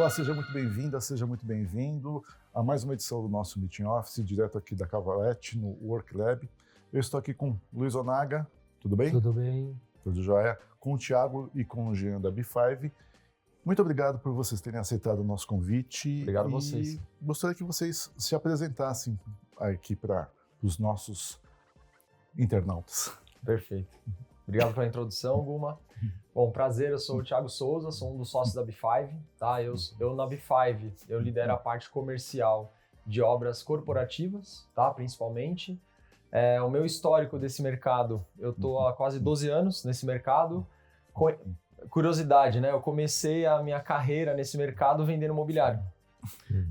Olá, seja muito bem-vinda, seja muito bem-vindo a mais uma edição do nosso Meeting Office, direto aqui da Cavalete, no Work Lab. Eu estou aqui com Luiz Onaga, tudo bem? Tudo bem. Tudo jóia. Com o Thiago e com o Jean da B5. Muito obrigado por vocês terem aceitado o nosso convite. Obrigado a vocês. Gostaria que vocês se apresentassem aqui para os nossos internautas. Perfeito. Obrigado pela introdução, Guma. Bom, prazer, eu sou o Thiago Souza, sou um dos sócios da B5, tá? Eu na B5, eu lidero a parte comercial de obras corporativas, tá? Principalmente. O meu histórico desse mercado, eu tô há quase 12 anos nesse mercado. Curiosidade, né? Eu comecei a minha carreira nesse mercado vendendo mobiliário.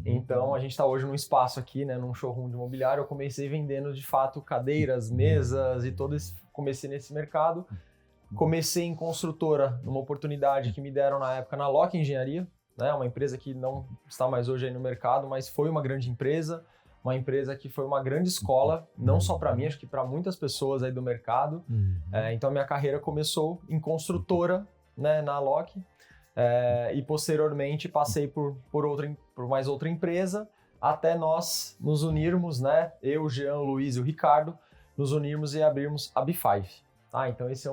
Então, a gente está hoje num espaço aqui, né, num showroom de mobiliário. Eu comecei vendendo, de fato, cadeiras, mesas e todo esse... Comecei nesse mercado. Comecei em construtora, numa oportunidade que me deram na época na Lock Engenharia, né, uma empresa que não está mais hoje aí no mercado, mas foi uma grande empresa, uma empresa que foi uma grande escola, não só para mim, acho que para muitas pessoas aí do mercado. Então, a minha carreira começou em construtora, né, na Lock. E posteriormente passei por mais outra empresa, até nós nos unirmos, né? Eu, o Jean, o Luiz e o Ricardo, nos unirmos e abrirmos a B5. Tá? Então esse é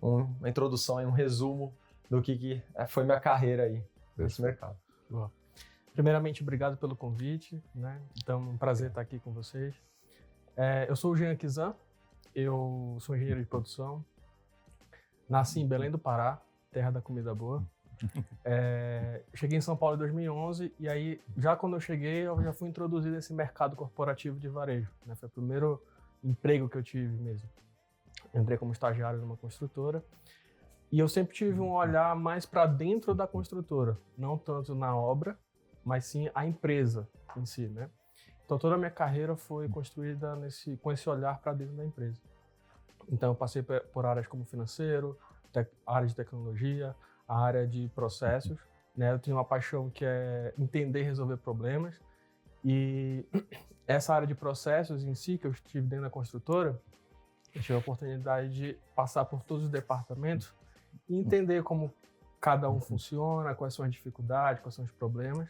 uma introdução, um resumo do que foi minha carreira aí nesse mercado. Boa. Primeiramente, obrigado pelo convite, né? Então, um prazer estar aqui com vocês. Eu sou o Jean Kizan, eu sou engenheiro de produção, nasci em Belém do Pará, terra da comida boa. Cheguei em São Paulo em 2011 e aí, já quando eu cheguei, eu já fui introduzido nesse mercado corporativo de varejo, né? Foi o primeiro emprego que eu tive mesmo. Eu entrei como estagiário numa construtora e eu sempre tive um olhar mais para dentro da construtora, não tanto na obra, mas sim a empresa em si, né? Então toda a minha carreira foi construída com esse olhar para dentro da empresa. Então eu passei por áreas como financeiro, área de tecnologia, a área de processos, né? Eu tenho uma paixão que é entender e resolver problemas. E essa área de processos em si, que eu estive dentro da construtora, eu tive a oportunidade de passar por todos os departamentos e entender como cada um funciona, quais são as dificuldades, quais são os problemas.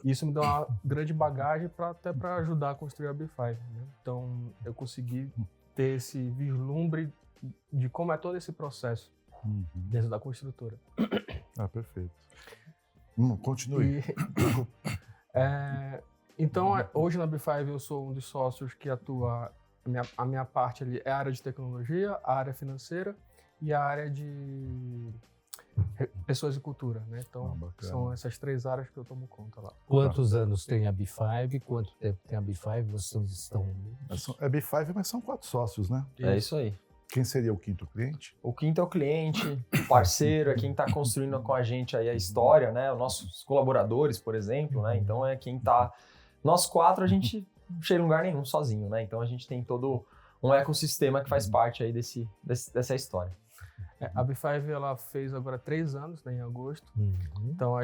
E isso me deu uma grande bagagem até para ajudar a construir a B5, né? Então, eu consegui ter esse vislumbre de como é todo esse processo dentro da construtora. Perfeito. Continue. Então, hoje na B5 eu sou um dos sócios que atua, a minha parte ali é a área de tecnologia, a área financeira e a área de pessoas e cultura, né? Então, são essas três áreas que eu tomo conta lá. Quantos anos tem a B5? Quanto tempo tem a B5? Vocês estão... É B5, mas são 4 sócios, né? É isso aí. Quem seria o quinto cliente? O quinto é o cliente, o parceiro, é quem está construindo com a gente aí a história, né? Os nossos colaboradores, por exemplo, né? Então é quem está... Nós 4, a gente não chega em lugar nenhum sozinho, né? Então a gente tem todo um ecossistema que faz parte aí dessa história. A B5, ela fez agora 3 anos, né, em agosto. Então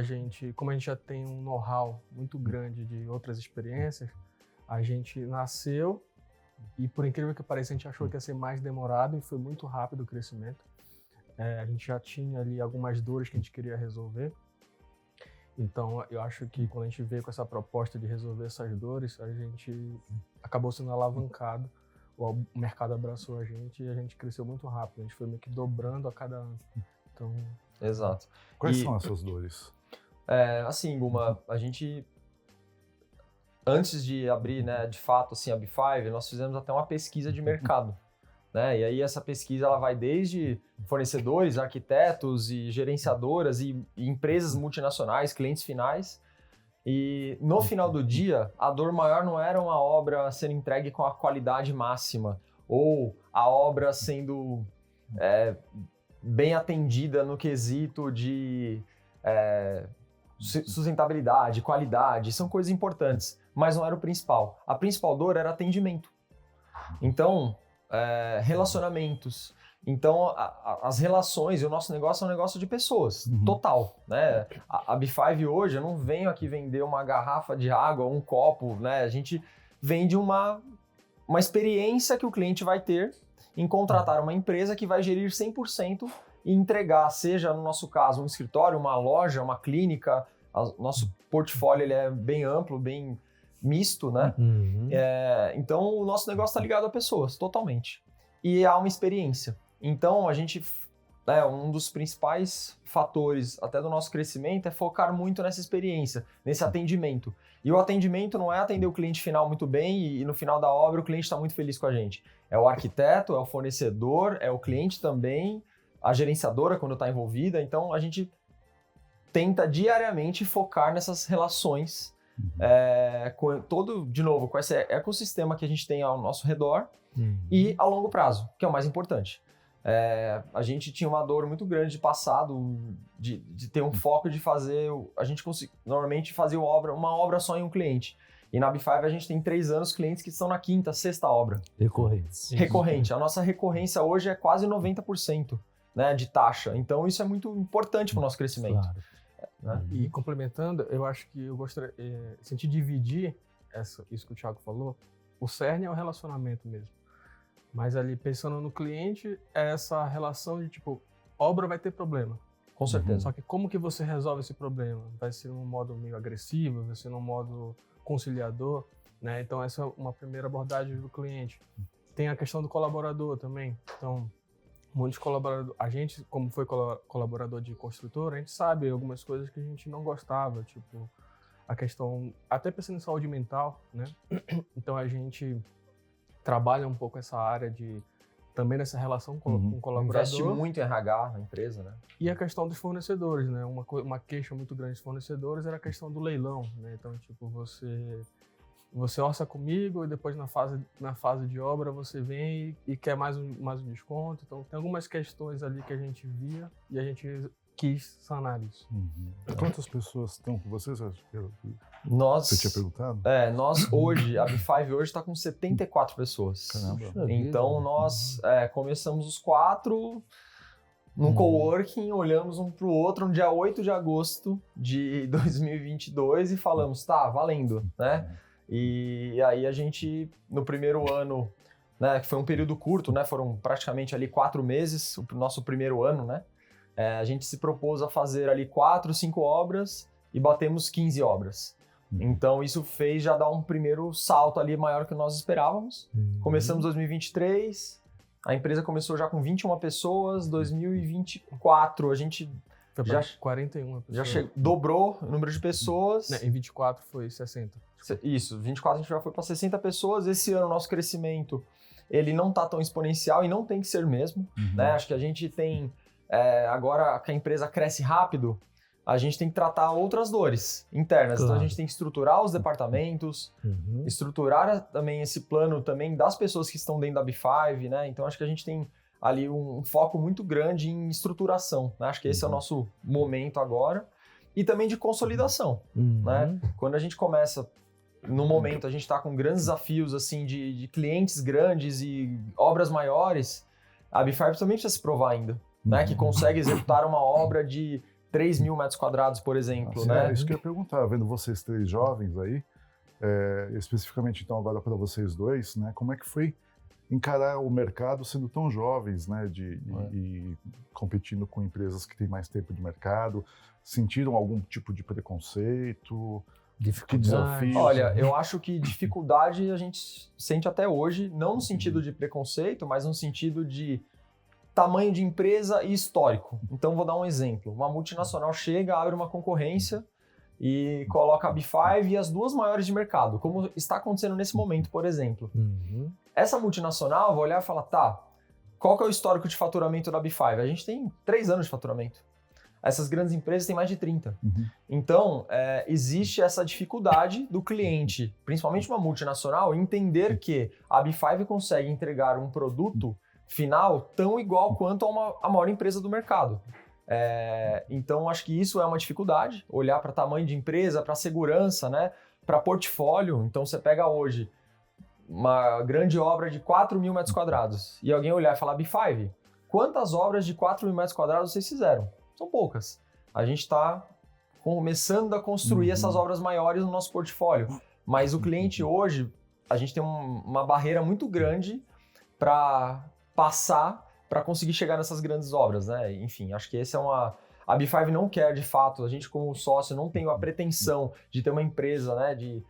como a gente já tem um know-how muito grande de outras experiências, a gente nasceu e, por incrível que pareça, a gente achou que ia ser mais demorado e foi muito rápido o crescimento. A gente já tinha ali algumas dores que a gente queria resolver. Então, eu acho que quando a gente veio com essa proposta de resolver essas dores, a gente acabou sendo alavancado. O mercado abraçou a gente e a gente cresceu muito rápido. A gente foi meio que dobrando a cada ano. Então... Exato. Quais são as suas dores? Assim, Guma, a gente... Antes de abrir, né, de fato, assim, a B5, nós fizemos até uma pesquisa de mercado, né? E aí essa pesquisa ela vai desde fornecedores, arquitetos e gerenciadoras e empresas multinacionais, clientes finais. E no final do dia, a dor maior não era uma obra sendo entregue com a qualidade máxima ou a obra sendo bem atendida no quesito de sustentabilidade, qualidade, são coisas importantes, mas não era o principal. A principal dor era atendimento. Então, relacionamentos. Então, as relações e o nosso negócio é um negócio de pessoas, total, né? A B5 hoje, eu não venho aqui vender uma garrafa de água, um copo, né? A gente vende uma experiência que o cliente vai ter em contratar uma empresa que vai gerir 100% e entregar, seja no nosso caso um escritório, uma loja, uma clínica, Nosso portfólio ele é bem amplo, bem misto, né? Então, o nosso negócio está ligado a pessoas, totalmente. E há uma experiência. Então, a gente... um dos principais fatores até do nosso crescimento é focar muito nessa experiência, nesse atendimento. E o atendimento não é atender o cliente final muito bem e no final da obra o cliente está muito feliz com a gente. É o arquiteto, é o fornecedor, é o cliente também, a gerenciadora quando está envolvida. Então a gente tenta diariamente focar nessas relações com esse ecossistema que a gente tem ao nosso redor e ao longo prazo, que é o mais importante. A gente tinha uma dor muito grande de passado, de ter um foco de fazer... A gente normalmente fazia uma obra só em um cliente. E na B5 a gente tem 3 anos clientes que estão na 5ª, 6ª obra. Recorrente. A nossa recorrência hoje é quase 90%, né, de taxa. Então isso é muito importante para o nosso crescimento. Claro. Né? E complementando, eu acho que eu gostaria... se a gente dividir isso que o Thiago falou, o cerne é o relacionamento mesmo. Mas ali, pensando no cliente, é essa relação de, tipo, obra vai ter problema. Com certeza. Só que como que você resolve esse problema? Vai ser num modo meio agressivo, vai ser num modo conciliador, né? Então, essa é uma primeira abordagem do cliente. Tem a questão do colaborador também. Então, muitos colaboradores... A gente, como foi colaborador de construtora, a gente sabe algumas coisas que a gente não gostava, tipo, a questão... Até pensando em saúde mental, né? Então, a gente... trabalha um pouco essa área também nessa relação com o colaborador. Investe muito em RH na empresa, né? E a questão dos fornecedores, né? Uma queixa muito grande dos fornecedores era a questão do leilão, né? Então, tipo, você orça comigo e depois na fase de obra você vem e quer mais um desconto. Então, tem algumas questões ali que a gente via e a gente quis sanar isso. Quantas pessoas estão com vocês? Você tinha perguntado? Nós hoje, a B5 hoje está com 74 pessoas. Caramba. Então nós começamos os 4 num coworking, olhamos um pro outro no dia 8 de agosto de 2022 e falamos, tá, valendo, né? E aí a gente, no primeiro ano, né, que foi um período curto, né, foram praticamente ali 4 meses, o nosso primeiro ano, né? A gente se propôs a fazer ali 4, 5 obras e batemos 15 obras. Então isso fez já dar um primeiro salto ali maior que nós esperávamos. Começamos 2023, a empresa começou já com 21 pessoas, 2024 a gente Foi já 41 pessoas. já dobrou o número de pessoas. Né, em 24 foi 60. Isso, 24 a gente já foi para 60 pessoas. Esse ano o nosso crescimento ele não está tão exponencial e não tem que ser mesmo. Né? Acho que a gente tem... agora que a empresa cresce rápido, a gente tem que tratar outras dores internas. Claro. Então a gente tem que estruturar os departamentos, estruturar também esse plano também das pessoas que estão dentro da B5, né? Então acho que a gente tem ali um foco muito grande em estruturação, né? Acho que esse é o nosso momento agora. E também de consolidação, né? Quando a gente começa, no momento, a gente está com grandes desafios assim, de clientes grandes e obras maiores, a B5 também precisa se provar ainda. Né, que consegue executar uma obra de 3.000 metros quadrados, por exemplo. Né? Isso que eu ia perguntar, vendo vocês 3 jovens aí, especificamente então agora para vocês 2, né, como é que foi encarar o mercado sendo tão jovens, né, e competindo com empresas que têm mais tempo de mercado? Sentiram algum tipo de preconceito? Que desafio? Olha, eu acho que dificuldade a gente sente até hoje, não no sentido de preconceito, mas no sentido de tamanho de empresa e histórico. Então, vou dar um exemplo. Uma multinacional chega, abre uma concorrência e coloca a B5 e as 2 maiores de mercado, como está acontecendo nesse momento, por exemplo. Essa multinacional vai olhar e falar, tá, qual que é o histórico de faturamento da B5? A gente tem 3 anos de faturamento. Essas grandes empresas têm mais de 30. Então, existe essa dificuldade do cliente, principalmente uma multinacional, entender que a B5 consegue entregar um produto final tão igual quanto a maior empresa do mercado. Então, acho que isso é uma dificuldade, olhar para tamanho de empresa, para segurança, né? Para portfólio. Então, você pega hoje uma grande obra de 4.000 metros quadrados e alguém olhar e falar, B5, quantas obras de 4.000 metros quadrados vocês fizeram? São poucas. A gente está começando a construir essas obras maiores no nosso portfólio. Mas o cliente hoje, a gente tem uma barreira muito grande para passar para conseguir chegar nessas grandes obras, né? Enfim, acho que essa é A B5 não quer, de fato, a gente como sócio não tem a pretensão de ter uma empresa, né, de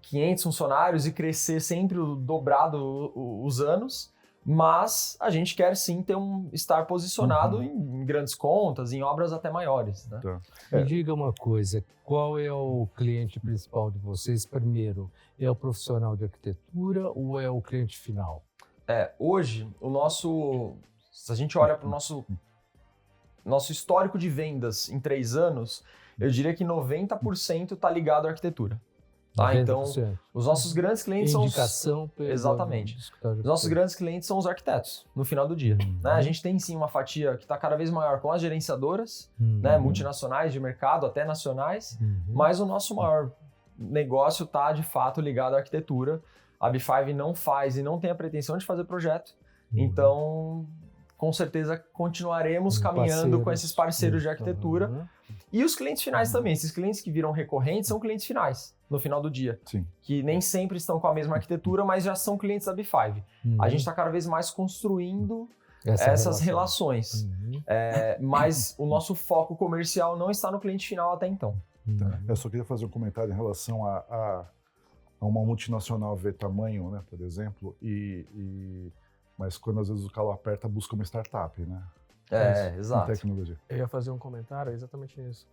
500 funcionários e crescer sempre dobrado os anos, mas a gente quer sim estar posicionado em grandes contas, em obras até maiores. Né? Tá. Me diga uma coisa, qual é o cliente principal de vocês primeiro? É o profissional de arquitetura ou é o cliente final? Hoje, se a gente olha para o nosso histórico de vendas em 3 anos, eu diria que 90% está ligado à arquitetura. Tá? Então, os nossos grandes clientes indicação são... Exatamente. Os nossos grandes clientes são os arquitetos, no final do dia. Né? A gente tem sim uma fatia que está cada vez maior com as gerenciadoras, né? Multinacionais de mercado, até nacionais, mas o nosso maior negócio está, de fato, ligado à arquitetura. A B5 não faz e não tem a pretensão de fazer projeto, então, com certeza, continuaremos caminhando com esses parceiros de arquitetura. E os clientes finais também. Esses clientes que viram recorrentes são clientes finais, no final do dia. Sim. Que nem sempre estão com a mesma arquitetura, mas já são clientes da B5. A gente está cada vez mais construindo essas relações. Mas o nosso foco comercial não está no cliente final até então. Eu só queria fazer um comentário em relação a uma multinacional ver tamanho, né, por exemplo, mas quando às vezes o calo aperta, busca uma startup, né? Exato. Em tecnologia. Eu ia fazer um comentário exatamente nisso.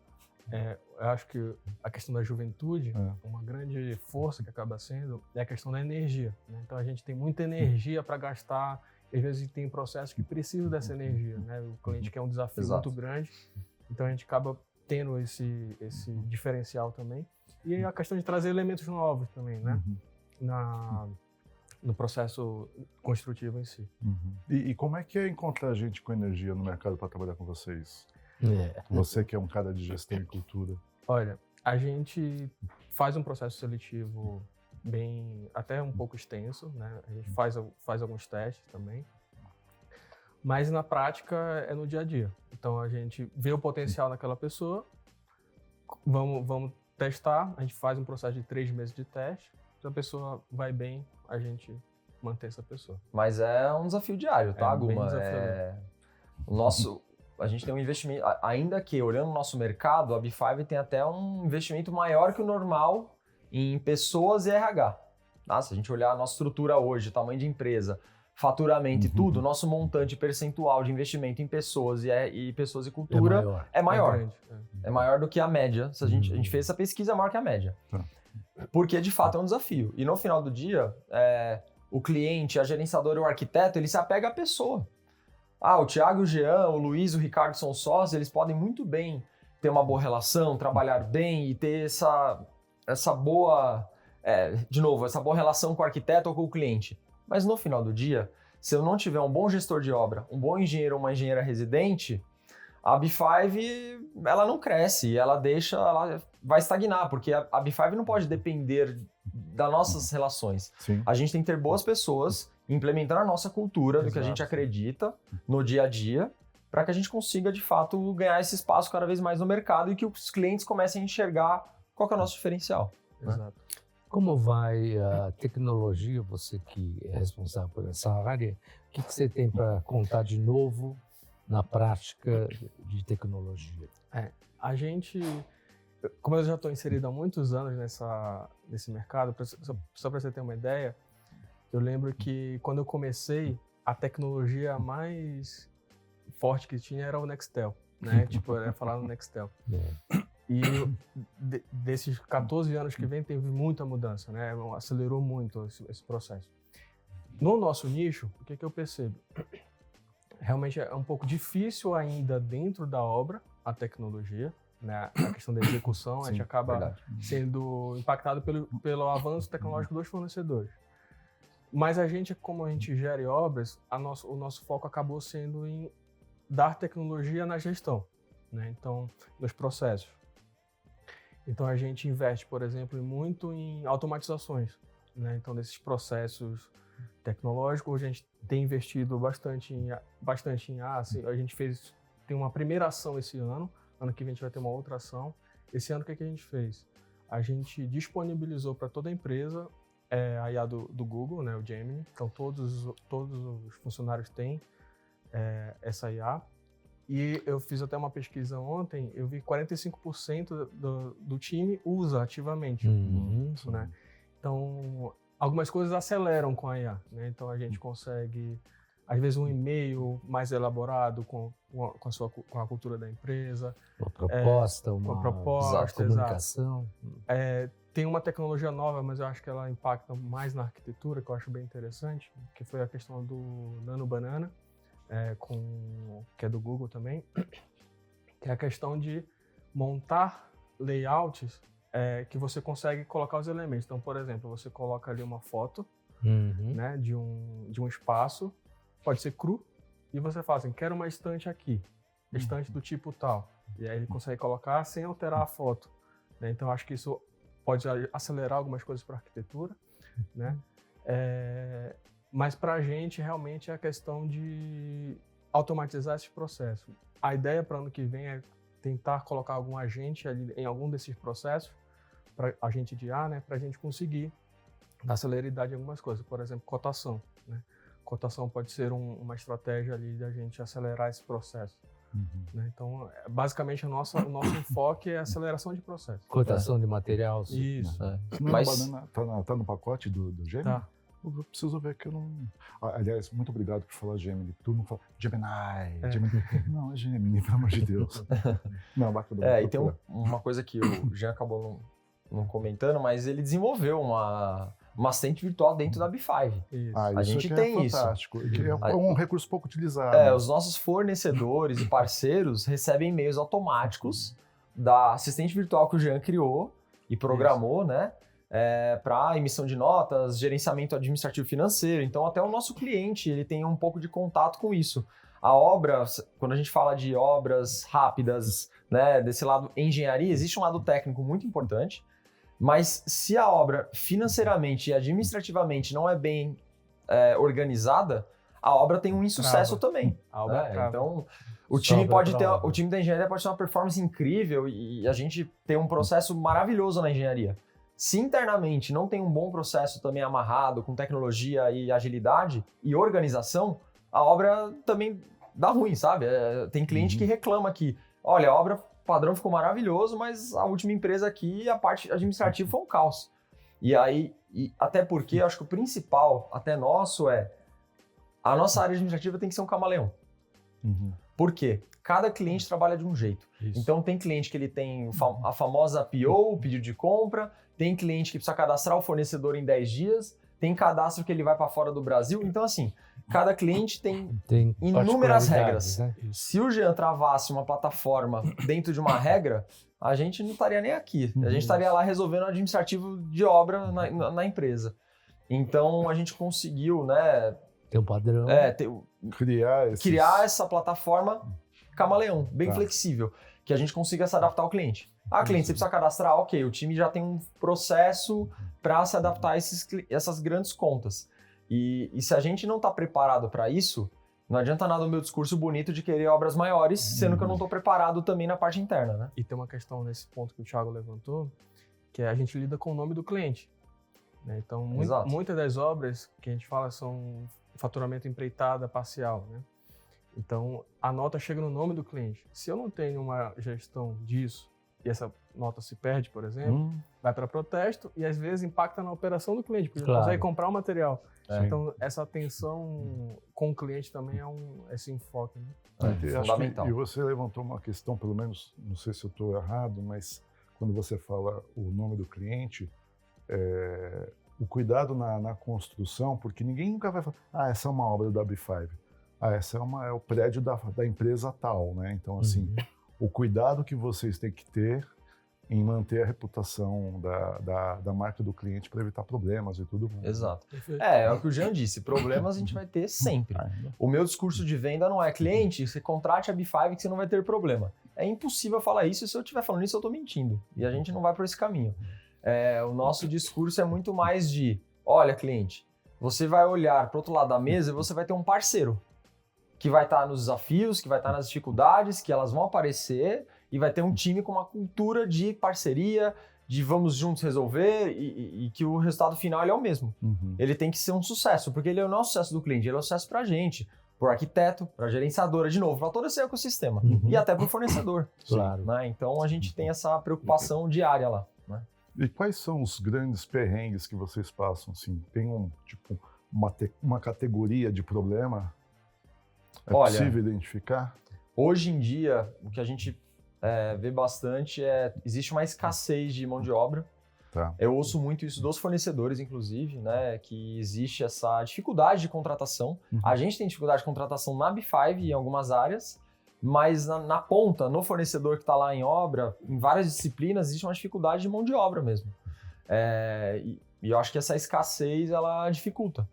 Eu acho que a questão da juventude, uma grande força que acaba sendo, é a questão da energia. Né? Então a gente tem muita energia para gastar, às vezes tem processos que precisam dessa energia. Né? O cliente quer um desafio muito grande, então a gente acaba tendo esse diferencial também. E a questão de trazer elementos novos também, né? No processo construtivo em si. E como é que é encontrar gente com energia no mercado para trabalhar com vocês? Você que é um cara de gestão e cultura. Olha, a gente faz um processo seletivo até um pouco extenso, né? A gente faz alguns testes também, mas na prática é no dia a dia. Então a gente vê o potencial naquela pessoa, vamos testar, a gente faz um processo de 3 meses de teste, se a pessoa vai bem, a gente mantém essa pessoa. Mas é um desafio diário, tá, Guma? A gente tem um investimento, ainda que olhando o nosso mercado, a B5 tem até um investimento maior que o normal em pessoas e RH. Tá? Se a gente olhar a nossa estrutura hoje, tamanho de empresa, faturamento e tudo, nosso montante percentual de investimento em pessoas e pessoas e cultura é maior. É maior do que a média. Se a gente fez essa pesquisa, é maior que a média. Porque, de fato, é um desafio. E no final do dia, o cliente, a gerenciadora e o arquiteto, ele se apega à pessoa. O Thiago, o Jean, o Luiz, o Ricardo são sócios, eles podem muito bem ter uma boa relação, trabalhar bem e ter essa boa relação com o arquiteto ou com o cliente. Mas no final do dia, se eu não tiver um bom gestor de obra, um bom engenheiro ou uma engenheira residente, a B5 ela não cresce, ela vai estagnar, porque a B5 não pode depender das nossas relações. Sim. A gente tem que ter boas pessoas, implementar a nossa cultura do que a gente acredita no dia a dia, para que a gente consiga, de fato, ganhar esse espaço cada vez mais no mercado e que os clientes comecem a enxergar qual que é o nosso diferencial. Exato. Né? Como vai a tecnologia, você que é responsável por essa área, o que você tem para contar de novo na prática de tecnologia? A gente, como eu já estou inserido há muitos anos nesse mercado, só para você ter uma ideia, eu lembro que quando eu comecei, a tecnologia mais forte que tinha era o Nextel, né? Era falar no Nextel. E desses 14 anos que vem, teve muita mudança, né? Acelerou muito esse processo. No nosso nicho, o que eu percebo? Realmente é um pouco difícil ainda dentro da obra a tecnologia, né? A questão da execução, a gente acaba sendo impactado pelo avanço tecnológico dos fornecedores. Mas a gente, como a gente gere obras, o nosso foco acabou sendo em dar tecnologia na gestão, né? Então, nos processos. Então a gente investe, por exemplo, muito em automatizações, né? Então desses processos tecnológicos, a gente tem investido bastante em a gente tem uma primeira ação esse ano que vem a gente vai ter uma outra ação. Esse ano o que a gente fez? A gente disponibilizou para toda a empresa a IA do Google, né, o Gemini. Então todos os funcionários têm essa IA. E eu fiz até uma pesquisa ontem, eu vi 45% do time usa ativamente, né? Então, algumas coisas aceleram com a IA, né? Então, a gente consegue, às vezes, um e-mail mais elaborado com a cultura da empresa. Uma proposta, uma proposta, comunicação. Tem uma tecnologia nova, mas eu acho que ela impacta mais na arquitetura, que eu acho bem interessante, que foi a questão do Nano Banana, que é do Google também, que é a questão de montar layouts que você consegue colocar os elementos. Então, por exemplo, você coloca ali uma foto, né, de um espaço, pode ser cru, e você fala assim, quero uma estante aqui, estante do tipo tal. E aí ele consegue colocar sem alterar a foto, né? Então, acho que isso pode acelerar algumas coisas para a arquitetura, né? Mas para a gente, realmente, é a questão de automatizar esse processo. A ideia para o ano que vem é tentar colocar algum agente ali em algum desses processos, agente de IA, né, para a gente conseguir dar celeridade em algumas coisas. Por exemplo, cotação, né? Cotação pode ser uma estratégia ali de a gente acelerar esse processo. Né? Então, basicamente, o nosso enfoque é a aceleração de processo. Cotação de material. Isso. Mas tá no pacote do Gemini? Tá. Eu preciso ver que eu não... Aliás, muito obrigado por falar Gemini. Tu não fala Gemini. Não, é Gemini, pelo amor de Deus. Não, bacana. E tem uma coisa que o Jean acabou não comentando, mas ele desenvolveu uma assistente virtual dentro da B5. Isso. A gente tem isso. Fantástico. É um recurso pouco utilizado. Os nossos fornecedores e parceiros recebem e-mails automáticos da assistente virtual que o Jean criou e programou, né? Para emissão de notas, gerenciamento administrativo financeiro. Então, até o nosso cliente ele tem um pouco de contato com isso. A obra, quando a gente fala de obras rápidas, né, desse lado engenharia, existe um lado técnico muito importante, mas se a obra financeiramente e administrativamente não é bem organizada, a obra tem um insucesso também. Então, o time da engenharia pode ter uma performance incrível e a gente tem um processo maravilhoso na engenharia. Se internamente não tem um bom processo também amarrado com tecnologia e agilidade e organização, a obra também dá ruim, sabe? Tem cliente que reclama que, olha, a obra padrão ficou maravilhoso, mas a última empresa aqui, a parte administrativa foi um caos. E aí, até porque eu acho que o principal, até nosso, a nossa área administrativa tem que ser um camaleão. Por quê? Cada cliente trabalha de um jeito. Isso. Então, tem cliente que ele tem a famosa PO, o pedido de compra, tem cliente que precisa cadastrar o fornecedor em 10 dias, tem cadastro que ele vai para fora do Brasil. Então, assim, cada cliente tem inúmeras regras. Né? Se o Jean travasse uma plataforma dentro de uma regra, a gente não estaria nem aqui. A gente estaria lá resolvendo o administrativo de obra na empresa. Então, a gente conseguiu, né? Tem um padrão. Criar essa plataforma camaleão, bem flexível, que a gente consiga se adaptar ao cliente. Cliente, você precisa cadastrar? Ok, o time já tem um processo para se adaptar a essas grandes contas. E se a gente não está preparado para isso, não adianta nada o meu discurso bonito de querer obras maiores, sendo que eu não estou preparado também na parte interna, né? E tem uma questão nesse ponto que o Thiago levantou, que a gente lida com o nome do cliente. Né? Então, muitas das obras que a gente fala são faturamento empreitada parcial, né? Então, a nota chega no nome do cliente. Se eu não tenho uma gestão disso e essa nota se perde, por exemplo, vai para protesto e às vezes impacta na operação do cliente, porque ele não consegue comprar o material. Então, essa atenção com o cliente também é esse enfoque. Né? Fundamental. E você levantou uma questão, pelo menos, não sei se eu estou errado, mas quando você fala o nome do cliente, o cuidado na construção, porque ninguém nunca vai falar, essa é uma obra da B5. Essa é o prédio da empresa tal, né? Então, assim, o cuidado que vocês têm que ter em manter a reputação da marca do cliente para evitar problemas e tudo. Exato. É o que o Jean disse, problemas a gente vai ter sempre. O meu discurso de venda não é cliente, você contrate a B5 que você não vai ter problema. É impossível falar isso, e se eu estiver falando isso eu estou mentindo. E a gente não vai por esse caminho. O nosso discurso é muito mais de, olha cliente, você vai olhar para o outro lado da mesa e você vai ter um parceiro que vai estar nos desafios, que vai estar nas dificuldades, que elas vão aparecer, e vai ter um time com uma cultura de parceria, de vamos juntos resolver, e que o resultado final ele é o mesmo. Ele tem que ser um sucesso, porque ele não é o sucesso do cliente, ele é o sucesso pra gente. por arquiteto, para gerenciadora, de novo, para todo esse ecossistema e até para o fornecedor. Claro. Né? Então a gente tem essa preocupação diária lá. Né? E quais são os grandes perrengues que vocês passam? Assim, tem uma categoria de problema? É Olha, possível identificar? Hoje em dia, o que a gente vê bastante existe uma escassez de mão de obra. Tá. Eu ouço muito isso dos fornecedores, inclusive, né, que existe essa dificuldade de contratação. A gente tem dificuldade de contratação na B5 em algumas áreas, mas na ponta, no fornecedor que está lá em obra, em várias disciplinas, existe uma dificuldade de mão de obra mesmo. E eu acho que essa escassez, ela dificulta.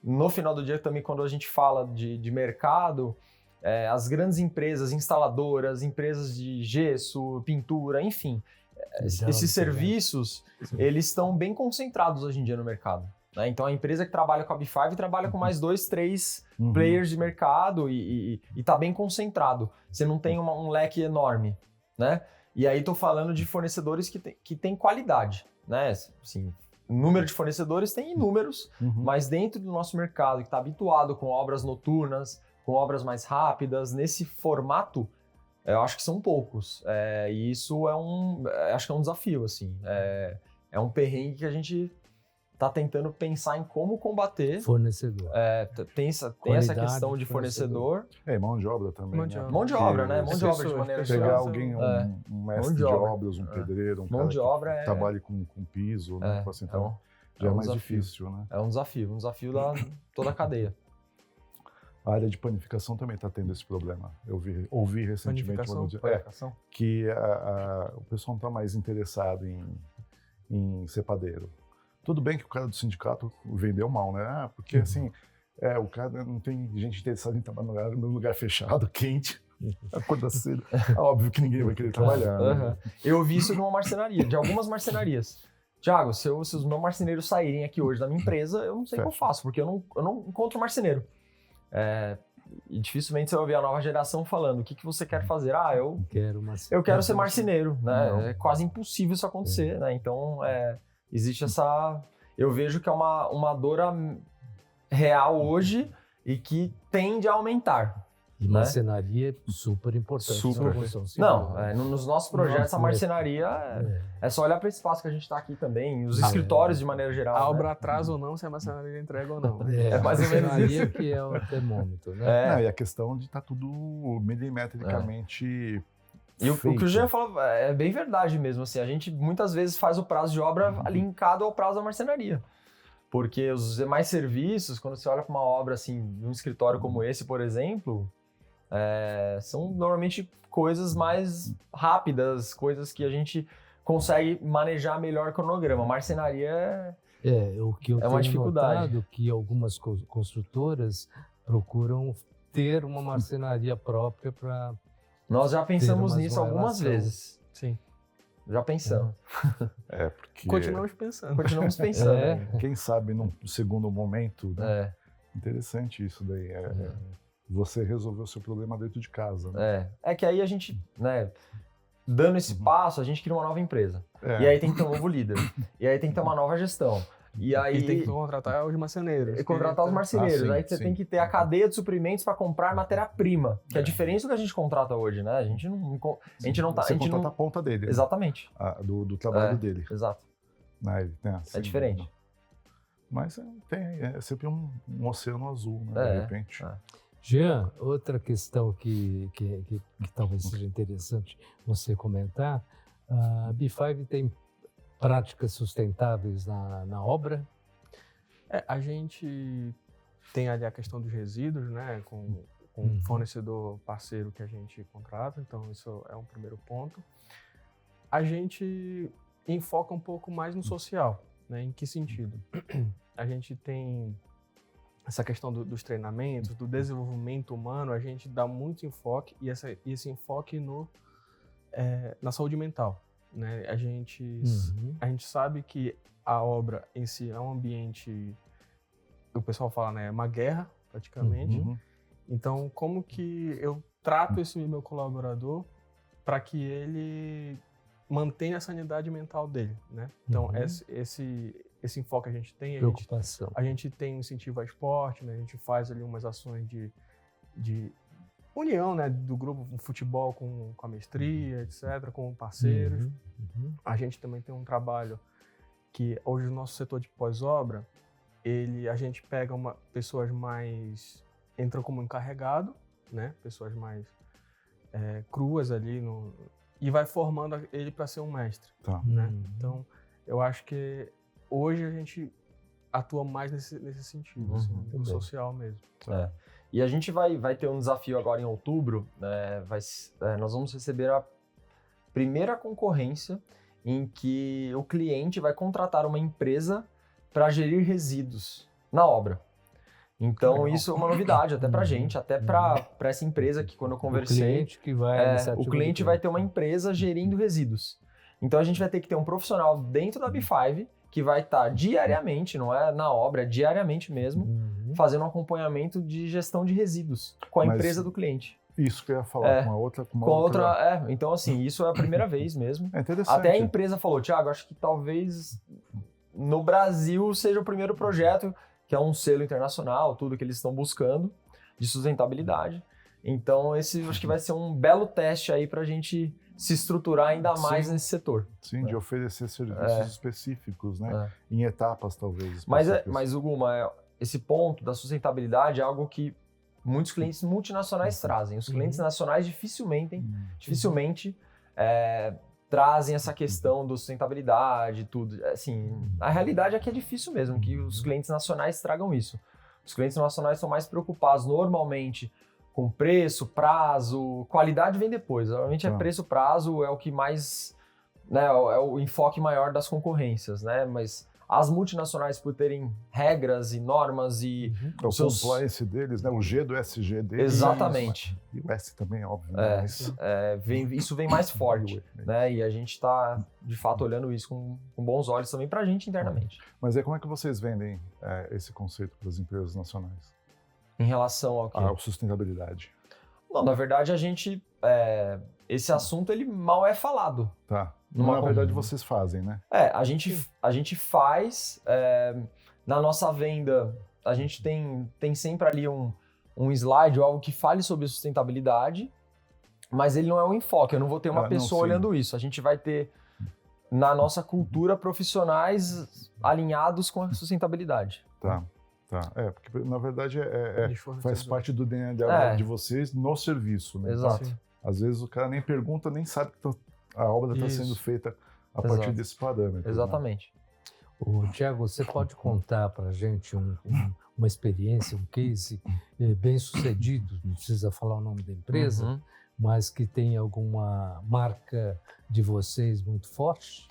No final do dia também, quando a gente fala de mercado, as grandes empresas, instaladoras, empresas de gesso, pintura, enfim, esses serviços, eles estão bem concentrados hoje em dia no mercado. Né? Então, a empresa que trabalha com a B5 trabalha com mais 2, 3 players de mercado e está bem concentrado. Você não tem um leque enorme. Né? E aí, estou falando de fornecedores que têm qualidade. Né? Assim, o número de fornecedores tem inúmeros, mas dentro do nosso mercado, que está habituado com obras noturnas, com obras mais rápidas, nesse formato, eu acho que são poucos. E isso acho que é um desafio, assim. É um perrengue que a gente está tentando pensar em como combater. Fornecedor. Tem essa questão de fornecedor. Mão de obra também. Mão de obra. Mão de obra, né? Mão de obra de maneira geral. Pegar alguém, um mestre de obras, um pedreiro, um mão cara de obra que trabalhe com piso, né? Assim, então, já é mais desafio. difícil, né? É um desafio da toda a cadeia. A área de panificação também está tendo esse problema. Eu ouvi recentemente Panificação? que o pessoal não está mais interessado em ser padeiro. Tudo bem que o cara do sindicato vendeu mal, né? Porque assim, o cara não tem gente interessada em trabalhar num lugar fechado, quente, acorda cedo. É óbvio que ninguém vai querer trabalhar. Né? Eu vi isso numa marcenaria, de algumas marcenarias. Tiago, se os meus marceneiros saírem aqui hoje da minha empresa, eu não sei o que eu faço, porque eu não encontro marceneiro. E dificilmente você vai ouvir a nova geração falando o que você quer fazer. Eu quero ser marceneiro, né? Não. É quase impossível isso acontecer, né? Então, existe essa... Eu vejo que é uma dor real hoje e que tende a aumentar. E marcenaria é super importante. Super. Nos nossos projetos, a marcenaria é só olhar para esse espaço que a gente está aqui também, os escritórios de maneira geral. A obra atrasa ou não, se a marcenaria entrega ou não. É mais ou menos isso. Que é o termômetro, né? E a questão de estar tudo milimetricamente E o que o Jean falou é bem verdade mesmo. Assim, a gente muitas vezes faz o prazo de obra linkado ao prazo da marcenaria. Porque os demais serviços, quando você olha para uma obra assim, num escritório como esse, por exemplo, são normalmente coisas mais rápidas, coisas que a gente consegue manejar melhor o cronograma. Marcenaria o que eu tenho uma dificuldade. notado que algumas construtoras procuram ter uma marcenaria própria para... Nós já pensamos nisso uma algumas relação. vezes. Sim. Já pensamos. Porque Continuamos pensando. Continuamos pensando. quem sabe num segundo momento, né? Interessante isso daí. Você resolveu o seu problema dentro de casa. Né? É que aí a gente, né, dando esse passo, a gente cria uma nova empresa. E aí tem que ter um novo líder. E aí tem que ter uma nova gestão. E aí tem que contratar os marceneiros. Contratar os marceneiros. sim, Aí você tem que ter a cadeia de suprimentos para comprar matéria-prima, que é a diferença do que a gente contrata hoje, né? A gente não tá... Você contrata a ponta dele. Exatamente. Do trabalho dele. Exato. Assim, é diferente. Mas é sempre um oceano azul, né? De repente. Jean, outra questão que talvez seja interessante você comentar, a B5 tem práticas sustentáveis na obra? A gente tem ali a questão dos resíduos, né, com um fornecedor parceiro que a gente contrata, então isso é um primeiro ponto. A gente enfoca um pouco mais no social, né, em que sentido? A gente tem essa questão dos treinamentos, do desenvolvimento humano, a gente dá muito enfoque e esse enfoque na saúde mental. Né? A gente sabe que a obra em si é um ambiente, o pessoal fala, né, é uma guerra praticamente. Então, como que eu trato esse meu colaborador para que ele mantenha a sanidade mental dele, né? Então, esse enfoque a gente tem. Preocupação. A gente tem um incentivo ao esporte, né? A gente faz ali umas ações de união, né, do grupo de futebol com a mestria, etc., com parceiros. A gente também tem um trabalho que hoje o nosso setor de pós-obra, a gente pega pessoas mais, entram como encarregado, né, pessoas mais cruas ali, e vai formando ele para ser um mestre. Tá. Né? Então, eu acho que hoje a gente atua mais nesse sentido, assim, no social mesmo. E a gente vai ter um desafio agora em outubro, nós vamos receber a primeira concorrência em que o cliente vai contratar uma empresa para gerir resíduos na obra. Então, isso é uma novidade até para a gente, até para essa empresa que quando eu conversei, o cliente vai ter uma empresa gerindo resíduos. Então, a gente vai ter que ter um profissional dentro da B5 que vai estar diariamente, não é na obra, é diariamente mesmo, fazendo um acompanhamento de gestão de resíduos com a empresa do cliente. Isso que eu ia falar, com outra. Então, assim, isso é a primeira vez mesmo. É interessante. Até a empresa falou, Thiago, acho que talvez no Brasil seja o primeiro projeto, que é um selo internacional, tudo que eles estão buscando de sustentabilidade. Então, esse acho que vai ser um belo teste aí para a gente se estruturar ainda mais nesse setor. Sim, de oferecer serviços específicos, né? Em etapas, talvez. Mas Guma, esse ponto da sustentabilidade é algo que muitos clientes multinacionais trazem. Os clientes nacionais dificilmente trazem essa questão da sustentabilidade, tudo. Assim, a realidade é que é difícil mesmo que os clientes nacionais tragam isso. Os clientes nacionais são mais preocupados normalmente com preço, prazo, qualidade vem depois. Normalmente é preço, prazo, é o que mais, né, é o enfoque maior das concorrências, né? Mas as multinacionais, por terem regras e normas e o compliance deles, né? O G do SG deles. Exatamente. E o S também, óbvio. Isso vem mais forte, né? E a gente está, de fato, olhando isso com bons olhos também para a gente internamente. Mas como é que vocês vendem esse conceito para as empresas nacionais? Em relação ao quê? A sustentabilidade. Não, na verdade, a gente... esse assunto, ele mal é falado. Tá. Na verdade, vocês fazem, né? A gente faz. Na nossa venda, a gente tem sempre ali um slide ou algo que fale sobre sustentabilidade, mas ele não é o enfoque. Eu não vou ter uma pessoa olhando isso. A gente vai ter, na nossa cultura, profissionais alinhados com a sustentabilidade. Tá. Porque na verdade faz parte do DNA de vocês no serviço, né? Exato. Então, às vezes o cara nem pergunta, nem sabe que a obra está sendo feita a partir desse parâmetro. Exatamente. Né? Thiago, você pode contar para a gente uma experiência, um case bem sucedido, não precisa falar o nome da empresa, mas que tem alguma marca de vocês muito forte?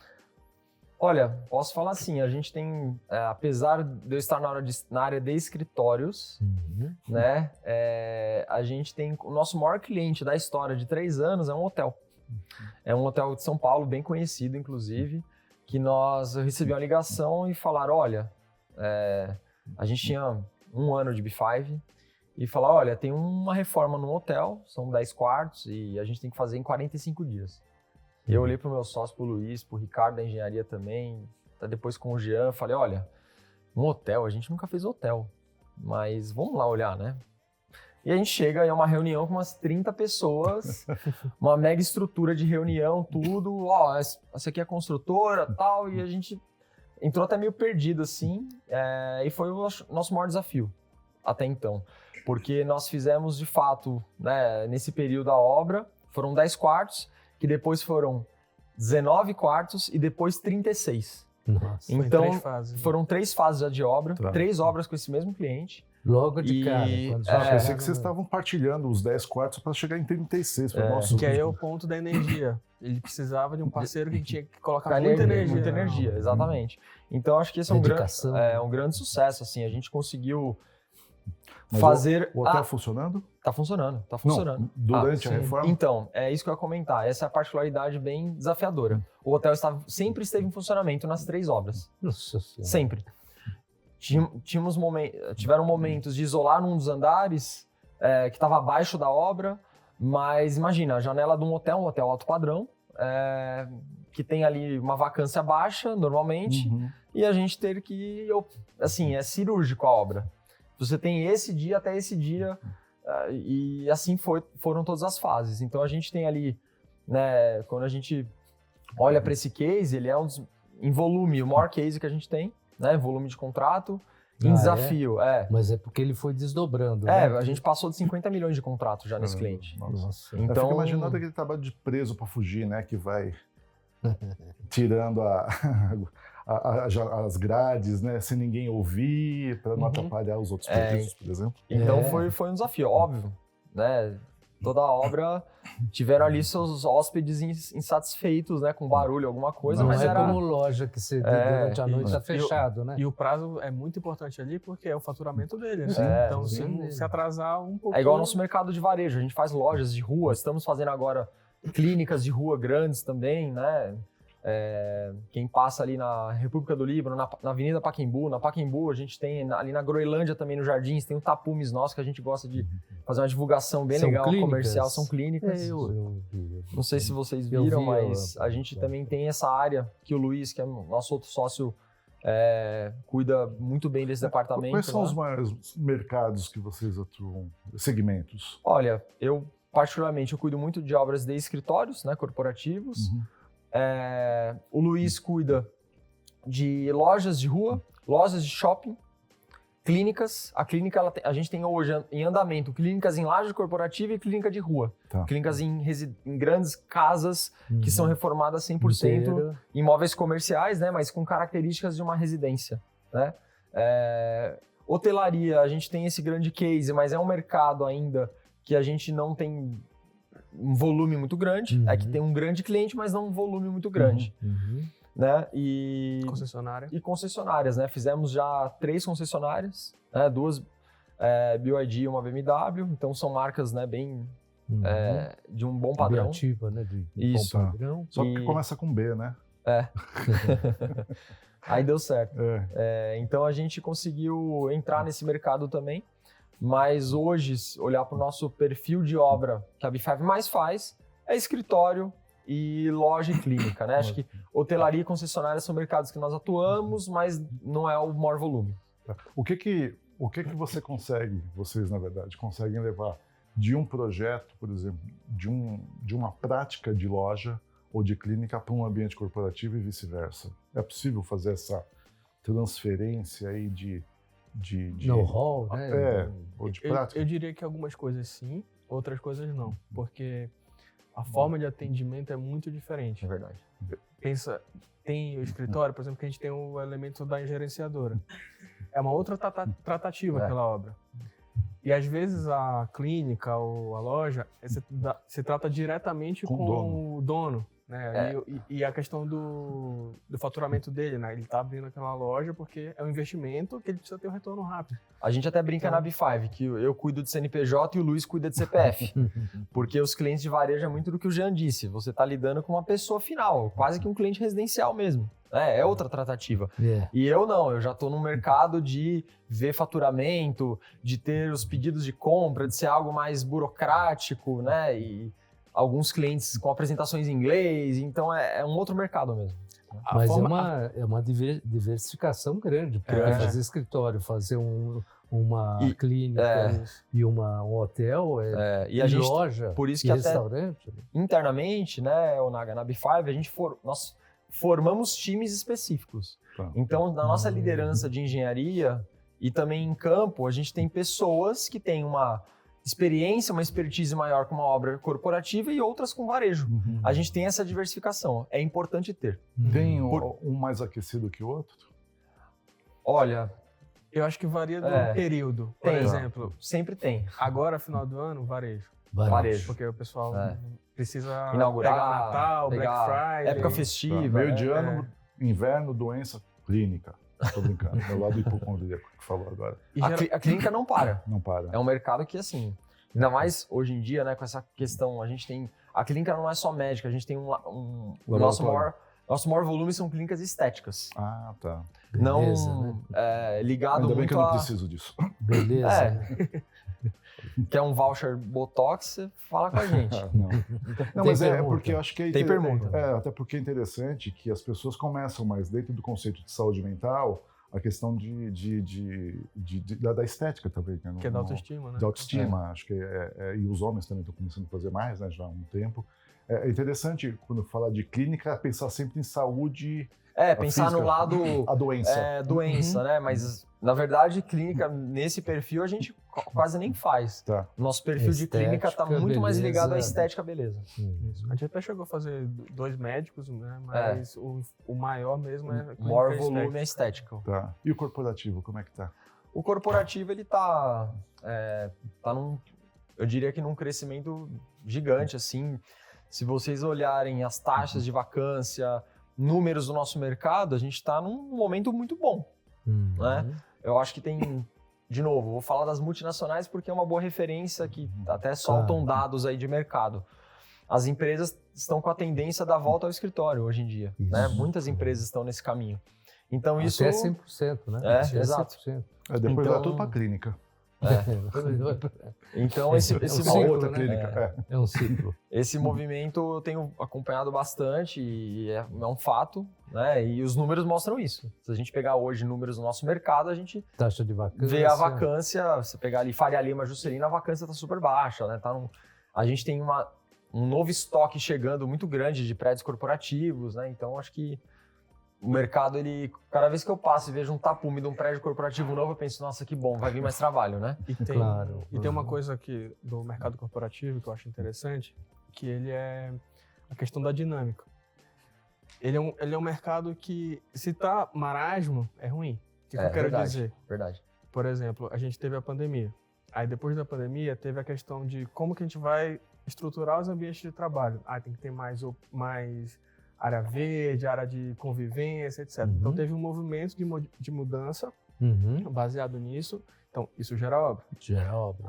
Olha, posso falar assim, a gente tem, apesar de eu estar na área de escritórios, né, a gente tem, o nosso maior cliente da história de 3 anos é um hotel. É um hotel de São Paulo, bem conhecido, inclusive, que eu recebi uma ligação e falaram, olha, a gente tinha 1 ano de B5 e falaram, olha, tem uma reforma no hotel, são 10 quartos e a gente tem que fazer em 45 dias. Eu olhei para o meu sócio, para o Luiz, para o Ricardo da engenharia também, depois com o Jean, falei, olha, um hotel, a gente nunca fez hotel, mas vamos lá olhar, né? E a gente chega, é uma reunião com umas 30 pessoas, uma mega estrutura de reunião, tudo, essa aqui é a construtora, tal, e a gente entrou até meio perdido, assim, e foi o nosso maior desafio até então, porque nós fizemos, de fato, né, nesse período da obra, foram 10 quartos, que depois foram 19 quartos e depois 36. Nossa. Então, foram 3 fases já de obra, 3 obras com esse mesmo cliente. Logo de cara. Eu pensei que vocês estavam partilhando os 10 quartos para chegar em 36. Que aí é o ponto da energia. Ele precisava de um parceiro que tinha que colocar muita energia. Muita energia, exatamente. Então, acho que esse é um grande sucesso. Assim, a gente conseguiu fazer... O hotel funcionando? Tá funcionando. Não, durante a reforma? Então, é isso que eu ia comentar. Essa é a particularidade bem desafiadora. O hotel sempre esteve em funcionamento nas 3 obras. Nossa Senhora. Sempre. Tiveram momentos de isolar um dos andares que estava abaixo da obra, mas imagina, a janela de um hotel alto padrão, que tem ali uma vacância baixa, normalmente, e a gente ter que, assim, é cirúrgico a obra. Você tem esse dia até esse dia, E assim foram todas as fases. Então a gente tem ali, né, quando a gente olha para esse case, ele é em volume, o maior case que a gente tem, né, volume de contrato, em desafio. Mas é porque ele foi desdobrando. A gente passou de 50 milhões de contratos já nesse cliente. Nossa. Então, eu fico imaginando aquele trabalho de preso para fugir, né, que vai tirando as grades, né, sem ninguém ouvir, para não atrapalhar os outros projetos, por exemplo. Então foi um desafio, óbvio, né? Toda a obra tiveram ali seus hóspedes insatisfeitos, né, com barulho, alguma coisa, não mas era como loja que você durante a noite está fechado, né? E o prazo é muito importante ali porque é o faturamento dele, né? Então se atrasar um pouquinho... É igual ao nosso mercado de varejo, a gente faz lojas de rua, estamos fazendo agora clínicas de rua grandes também, né? Quem passa ali na República do Líbano, na Avenida Pacaembu, na Pacaembu a gente tem ali na Groenlândia também, no Jardins, tem um tapumes nosso que a gente gosta de fazer uma divulgação bem legal, comercial, são clínicas. Eu não sei se vocês viram, mas a gente também tem essa área que o Luiz, que é nosso outro sócio, cuida muito bem desse departamento. Quais são os maiores mercados que vocês atuam, segmentos? Olha, eu particularmente eu cuido muito de obras de escritórios, né, corporativos. O Luiz cuida de lojas de rua, lojas de shopping, clínicas. A clínica, a gente tem hoje em andamento clínicas em laje corporativa e clínica de rua. Tá. Clínicas em grandes casas que são reformadas 100%, imóveis comerciais, né, mas com características de uma residência, né? Hotelaria, a gente tem esse grande case, mas é um mercado ainda que a gente não tem um volume muito grande, é que tem um grande cliente, mas não um volume muito grande, né? E concessionárias, né? Fizemos já 3 concessionárias, né? 2 BYD e uma BMW, então são marcas, né, bem de um bom padrão. Ativa, né? De Isso. Bom padrão. Só que começa com B, né? Aí deu certo. Então a gente conseguiu entrar nesse mercado também. Mas hoje, olhar para o nosso perfil de obra que a B5 mais faz, é escritório e loja e clínica, né? Acho que hotelaria e concessionária são mercados que nós atuamos, mas não é o maior volume. O que vocês, na verdade, conseguem levar de um projeto, por exemplo, de uma prática de loja ou de clínica para um ambiente corporativo e vice-versa? É possível fazer essa transferência aí de know-how, né? Ou de prática? Eu diria que algumas coisas sim, outras coisas não, porque a forma de atendimento é muito diferente. É verdade. Tem o escritório, por exemplo, que a gente tem o elemento da gerenciadora. É uma outra tratativa aquela obra. E às vezes a clínica ou a loja se trata diretamente com o dono. Né? E a questão do faturamento dele, né? Ele está abrindo aquela loja porque é um investimento que ele precisa ter um retorno rápido. A gente até brinca na B5, que eu cuido de CNPJ e o Luiz cuida de CPF. Porque os clientes de varejo é muito do que o Jean disse. Você está lidando com uma pessoa final, quase que um cliente residencial mesmo. É outra tratativa. E eu já estou no mercado de ver faturamento, de ter os pedidos de compra, de ser algo mais burocrático, né? E alguns clientes com apresentações em inglês, então é um outro mercado mesmo. Mas é uma diversificação grande, porque fazer escritório, fazer uma clínica e um hotel, e a gente, loja, por isso que e até restaurante. Internamente, né, na B5, nós formamos times específicos. Então, na nossa liderança de engenharia e também em campo, a gente tem pessoas que têm uma experiência, uma expertise maior com uma obra corporativa e outras com varejo. A gente tem essa diversificação, é importante ter. Tem um mais aquecido que o outro? Olha, eu acho que varia do período. Por exemplo, sempre tem. Agora, final do ano, varejo. Porque o pessoal precisa inaugurar, pegar Natal, Black Friday. Época festiva. Meio de ano, inverno, doença, clínica. Tô brincando, meu lado hipocondríaco que falou agora. A clínica não para. Não para. É um mercado que, assim, ainda mais hoje em dia, né, com essa questão, a gente tem... A clínica não é só médica, a gente tem nosso maior volume são clínicas estéticas. Ah, tá. Beleza, não ligado ainda bem muito que eu não preciso disso. Beleza. Quer um voucher Botox, você fala com a gente. Não, mas porque eu acho que tem pergunta. Até porque é interessante que as pessoas começam, mas dentro do conceito de saúde mental, a questão da estética também. Né? Que é da autoestima, né? Da autoestima, acho que e os homens também estão começando a fazer mais, né, já há um tempo. É interessante, quando fala de clínica, pensar sempre em saúde. Pensar física, no lado... a doença. Doença, né? Mas, na verdade, clínica, nesse perfil, a gente quase nem faz. Tá. Nosso perfil de clínica está muito mais ligado à estética, beleza. Isso. A gente até chegou a fazer 2 médicos, né? Mas o maior mesmo é... O maior volume é estético. Tá. E o corporativo, como é que tá? O corporativo, ele tá eu diria que num crescimento gigante, assim. Se vocês olharem as taxas de vacância, números do nosso mercado, a gente está num momento muito bom, né? Eu acho que tem, de novo, vou falar das multinacionais porque é uma boa referência que até soltam dados aí de mercado. As empresas estão com a tendência da volta ao escritório hoje em dia, né? Muitas empresas estão nesse caminho. Então isso... Até 100%, né? Exato. 100%. Depois vai tudo para a clínica. Então esse outra clínica. É um ciclo. Esse movimento eu tenho acompanhado bastante e é um fato, né? E os números mostram isso. Se a gente pegar hoje números do nosso mercado, a gente taxa de vacância. Vê a vacância. Você pegar ali Faria Lima, Juscelino, a vacância está super baixa, né? A gente tem um novo estoque chegando muito grande de prédios corporativos, né? Então acho que o mercado, cada vez que eu passo e vejo um tapume de um prédio corporativo novo, eu penso, nossa, que bom, vai vir mais trabalho, né? E tem uma coisa aqui do mercado corporativo que eu acho interessante, que ele é a questão da dinâmica. Ele é um mercado que, se tá marasmo, é ruim. O que eu quero dizer? Verdade. Por exemplo, a gente teve a pandemia. Aí, depois da pandemia, teve a questão de como que a gente vai estruturar os ambientes de trabalho. Tem que ter mais área verde, área de convivência, etc. Então, teve um movimento de mudança baseado nisso. Então, isso gera obra.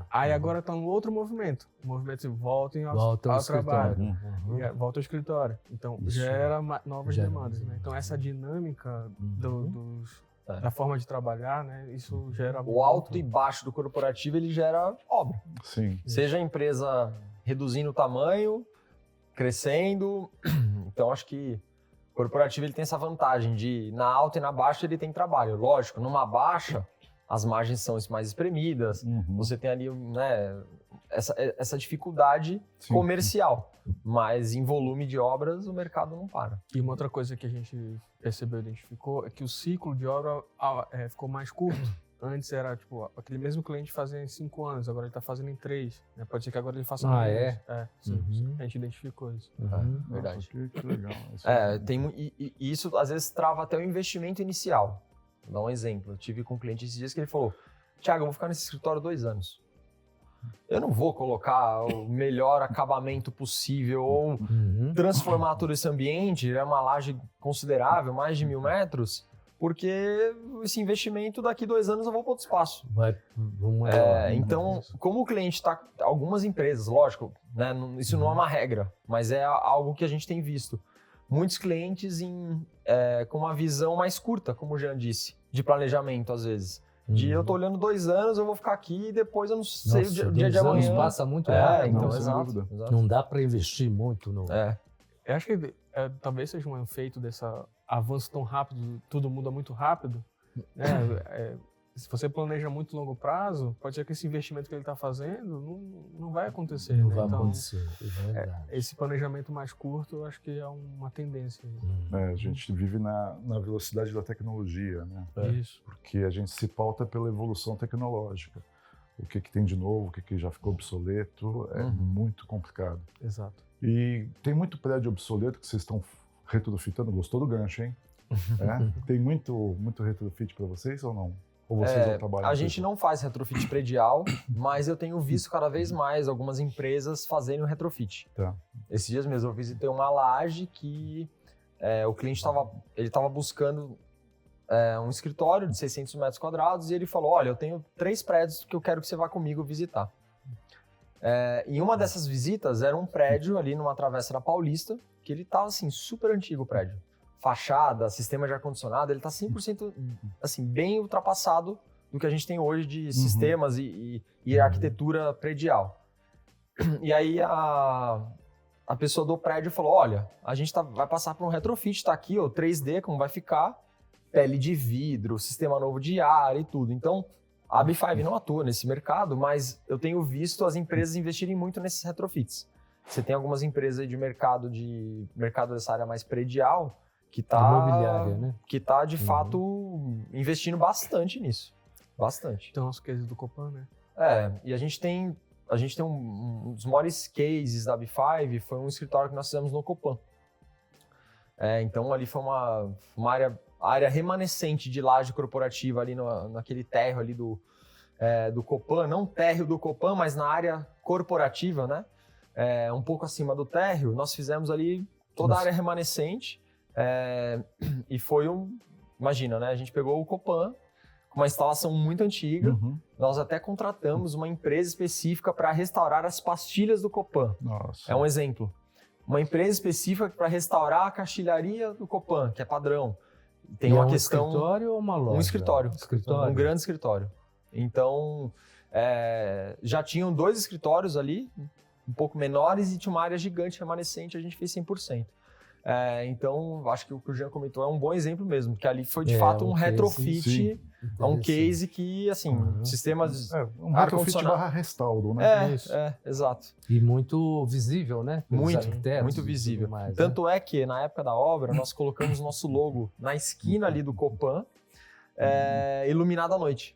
Aí, agora está um outro movimento. O movimento de voltem ao trabalho. Volta ao escritório. Então, isso gera novas demandas. Né? Então, essa dinâmica da forma de trabalhar, né? Isso gera... O alto e baixo do corporativo, ele gera obra. Sim. Seja a empresa reduzindo o tamanho, crescendo. Então, acho que o corporativo ele tem essa vantagem de, na alta e na baixa, ele tem trabalho. Lógico, numa baixa, as margens são mais espremidas, você tem ali, né, essa dificuldade comercial. Mas em volume de obras, o mercado não para. E uma outra coisa que a gente percebeu e identificou é que o ciclo de obra ficou mais curto. Antes era, tipo, aquele mesmo cliente fazia em 5 anos, agora ele está fazendo em 3. Né? Pode ser que agora ele faça menos. Sim. A gente identificou isso. Verdade. Nossa, que legal. Isso, às vezes, trava até o investimento inicial. Vou dar um exemplo. Eu tive com um cliente esses dias que ele falou, Thiago, eu vou ficar nesse escritório 2 anos. Eu não vou colocar o melhor acabamento possível ou transformar todo esse ambiente, é uma laje considerável, mais de 1.000 metros, porque esse investimento daqui 2 anos eu vou para outro espaço. Então, como o cliente está... Algumas empresas, lógico, né, isso não é uma regra, mas é algo que a gente tem visto. Muitos clientes com uma visão mais curta, como o Jean disse, de planejamento às vezes. Eu tô olhando 2 anos, eu vou ficar aqui e depois eu não sei o dia de amanhã. 2 anos passa muito rápido. Então, exato. Não dá para investir muito no... Eu acho que talvez seja um efeito desse avanço tão rápido, tudo muda muito rápido. Né? Se você planeja muito longo prazo, pode ser que esse investimento que ele está fazendo não vai acontecer. Não né? vai então, acontecer, é verdade. Esse planejamento mais curto, eu acho que é uma tendência. A gente vive na velocidade da tecnologia, né? Isso. Porque a gente se pauta pela evolução tecnológica. O que tem de novo, o que já ficou obsoleto, é muito complicado. Exato. E tem muito prédio obsoleto que vocês estão retrofitando. Gostou do gancho, hein? Tem muito retrofit para vocês ou não? Ou vocês não trabalham? A gente não faz retrofit predial, mas eu tenho visto cada vez mais algumas empresas fazendo retrofit. Tá. Esses dias mesmo eu visitei uma laje que o cliente estava buscando um escritório de 600 metros quadrados e ele falou, olha, eu tenho 3 prédios que eu quero que você vá comigo visitar. E uma dessas visitas era um prédio ali numa travessa da Paulista, que ele estava assim, super antigo o prédio. Fachada, sistema de ar-condicionado, ele está 100% assim, bem ultrapassado do que a gente tem hoje de sistemas e arquitetura predial. E aí a pessoa do prédio falou, olha, a gente vai passar por um retrofit, está aqui, 3D, como vai ficar, pele de vidro, sistema novo de ar e tudo. Então, a B5 não atua nesse mercado, mas eu tenho visto as empresas investirem muito nesses retrofits. Você tem algumas empresas aí de mercado dessa área mais predial que está Imobiliária, né? Que tá de fato investindo bastante nisso. Bastante. Então, nosso case do Copan, né? E a gente tem um dos maiores cases da B5 foi um escritório que nós fizemos no Copan. Então ali foi uma área remanescente de laje corporativa ali naquele térreo ali do Copan, não térreo do Copan, mas na área corporativa, né? Um pouco acima do térreo, nós fizemos ali toda a área remanescente e foi imagina, né? A gente pegou o Copan, uma instalação muito antiga, nós até contratamos uma empresa específica para restaurar as pastilhas do Copan. Nossa. É um exemplo. Uma empresa específica para restaurar a caixilharia do Copan, que é padrão. Tem uma questão... Um escritório ou uma loja? Um escritório. Escritório. Um grande escritório. Então, já tinham 2 escritórios ali, um pouco menores, e tinha uma área gigante remanescente, a gente fez 100%. Então, acho que o que o Jean comentou é um bom exemplo mesmo, que ali foi de fato um retrofit, um case que, assim, sistemas... um retrofit barra restauro, né? Exato. E muito visível, né? Muito visível. Mais, Tanto é que, na época da obra, nós colocamos nosso logo na esquina ali do Copan, iluminado à noite.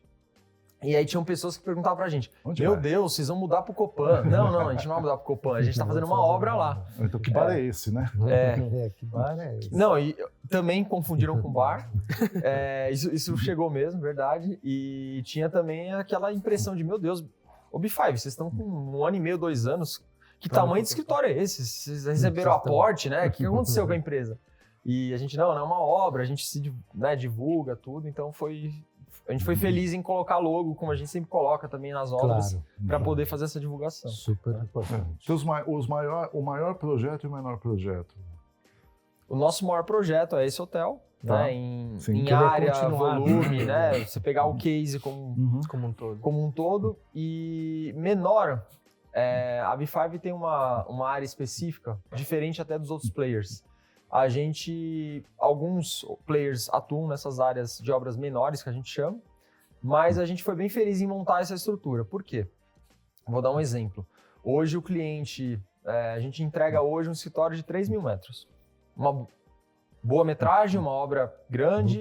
E aí tinham pessoas que perguntavam pra gente, meu Deus, vocês vão mudar pro Copan. Não, a gente não vai mudar pro Copan, a gente tá fazendo uma obra lá. Então que bar é esse, né? Que bar é esse? Não, e também confundiram com bar. Isso chegou mesmo, verdade. E tinha também aquela impressão de, meu Deus, ô B5, vocês estão com 1 ano e meio, 2 anos. Que tamanho de escritório é esse? Vocês receberam aporte, né? O que aconteceu com a empresa? E a gente, não é uma obra, a gente se divulga tudo, então a gente foi feliz em colocar logo, como a gente sempre coloca também nas obras, para poder fazer essa divulgação. Super importante. Então, o maior projeto e o menor projeto? O nosso maior projeto é esse hotel, né? Em área, volume, né? Você pegar o case como um todo. E menor, a B5 tem uma área específica, diferente até dos outros players. Alguns players atuam nessas áreas de obras menores, que a gente chama, mas a gente foi bem feliz em montar essa estrutura. Por quê? Vou dar um exemplo. Hoje o cliente, a gente entrega hoje um escritório de 3 mil metros. Uma boa metragem, uma obra grande.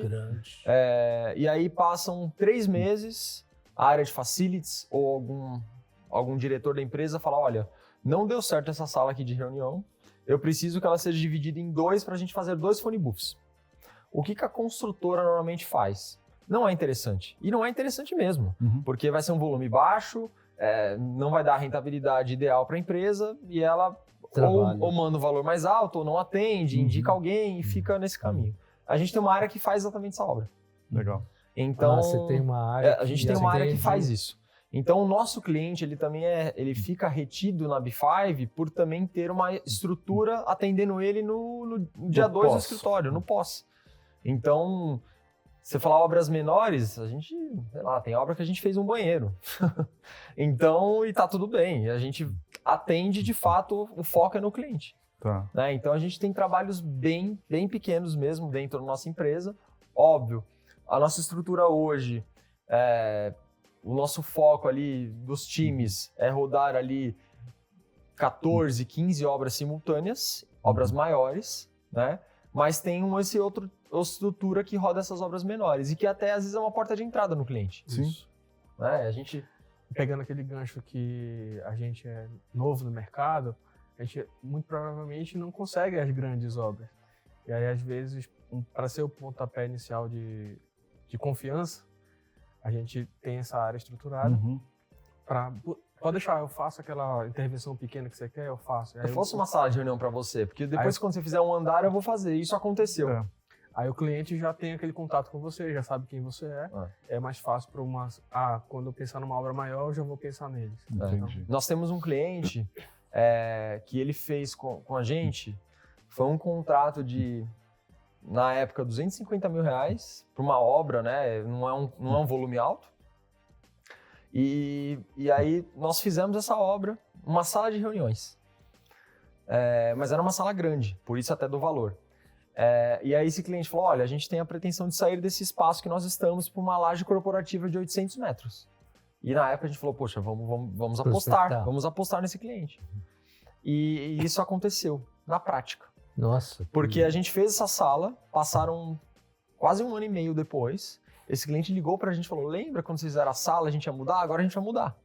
E aí passam 3 meses, a área de facilities ou algum diretor da empresa fala, olha, não deu certo essa sala aqui de reunião, eu preciso que ela seja dividida em 2 para a gente fazer 2 phone booths. O que a construtora normalmente faz? Não é interessante. E não é interessante mesmo, porque vai ser um volume baixo, não vai dar a rentabilidade ideal para a empresa e ela ou manda um valor mais alto ou não atende, indica alguém e fica nesse caminho. A gente tem uma área que faz exatamente essa obra. Legal. Então, você tem uma área a gente tem uma área que faz isso. Então, o nosso cliente, ele fica retido na B5 por também ter uma estrutura atendendo ele no dia 2 do escritório, no pós. Então, você falar obras menores, a gente, sei lá, tem obra que a gente fez um banheiro. Então, e tá tudo bem. A gente atende, de fato, o foco é no cliente. Tá. Né? Então, a gente tem trabalhos bem pequenos mesmo dentro da nossa empresa. Óbvio, a nossa estrutura hoje... O nosso foco ali dos times é rodar ali 14, 15 obras simultâneas, obras maiores, né? Mas tem outra estrutura que roda essas obras menores e que até às vezes é uma porta de entrada no cliente. Sim. Né? A gente... Pegando aquele gancho que a gente é novo no mercado, a gente muito provavelmente não consegue as grandes obras. E aí, às vezes, para ser o pontapé inicial de confiança, a gente tem essa área estruturada pode deixar, eu faço aquela intervenção pequena que você quer, eu faço. Eu faço uma sala de reunião para você, porque depois quando você fizer um andar eu vou fazer, isso aconteceu. Aí o cliente já tem aquele contato com você, já sabe quem você é, é mais fácil para quando eu pensar numa obra maior, eu já vou pensar neles. Entendi. Nós temos um cliente que ele fez com a gente, foi um contrato de... Na época, R$250 mil para uma obra, né? Não é um volume alto. E aí nós fizemos essa obra, uma sala de reuniões. Mas era uma sala grande, por isso até do valor. E aí esse cliente falou, olha, a gente tem a pretensão de sair desse espaço que nós estamos para uma laje corporativa de 800 metros. E na época a gente falou, poxa, vamos apostar nesse cliente. E isso aconteceu, na prática. Nossa. Porque a gente fez essa sala, passaram quase 1 ano e meio depois, esse cliente ligou pra gente e falou, lembra quando vocês fizeram a sala, a gente ia mudar? Agora a gente vai mudar.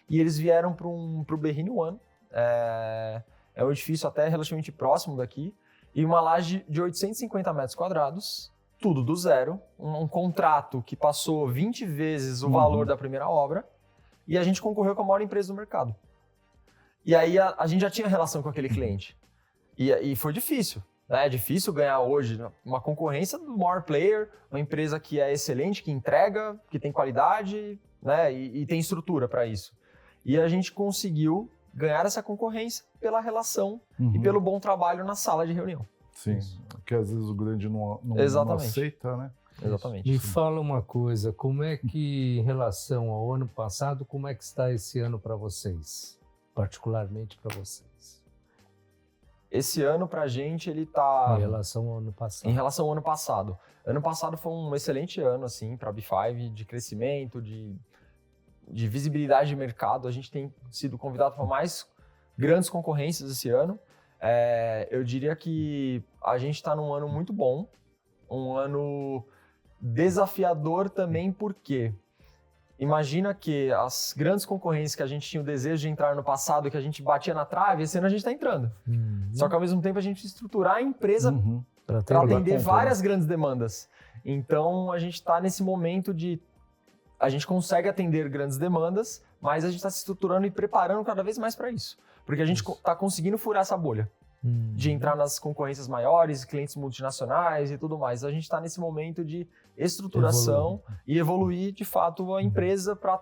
E eles vieram pro Berrini One, é um edifício até relativamente próximo daqui, e uma laje de 850 metros quadrados, tudo do zero, um contrato que passou 20 vezes o valor da primeira obra, e a gente concorreu com a maior empresa do mercado. E aí a gente já tinha relação com aquele cliente. E foi difícil. É difícil ganhar hoje uma concorrência do maior player, uma empresa que é excelente, que entrega, que tem qualidade, né, e tem estrutura para isso. E a gente conseguiu ganhar essa concorrência pela relação e pelo bom trabalho na sala de reunião. Sim, porque às vezes o grande não aceita, né? Exatamente. Me fala uma coisa, como é que, em relação ao ano passado, como é que está esse ano para vocês? Particularmente para vocês. Esse ano, pra gente, ele tá... Em relação ao ano passado. Em relação ao ano passado. Ano passado foi um excelente ano, assim, pra B5, de crescimento, de visibilidade de mercado. A gente tem sido convidado para mais grandes concorrências esse ano. Eu diria que a gente está num ano muito bom, um ano desafiador também, porque imagina que as grandes concorrências que a gente tinha o desejo de entrar no passado e que a gente batia na trave, esse ano a gente está entrando. Só que ao mesmo tempo a gente precisa estruturar a empresa para atender várias grandes demandas. Então a gente está nesse momento de... A gente consegue atender grandes demandas, mas a gente está se estruturando e preparando cada vez mais para isso. Porque a gente está conseguindo furar essa bolha de entrar nas concorrências maiores, clientes multinacionais e tudo mais. A gente está nesse momento de estruturação e evoluir, de fato, a empresa para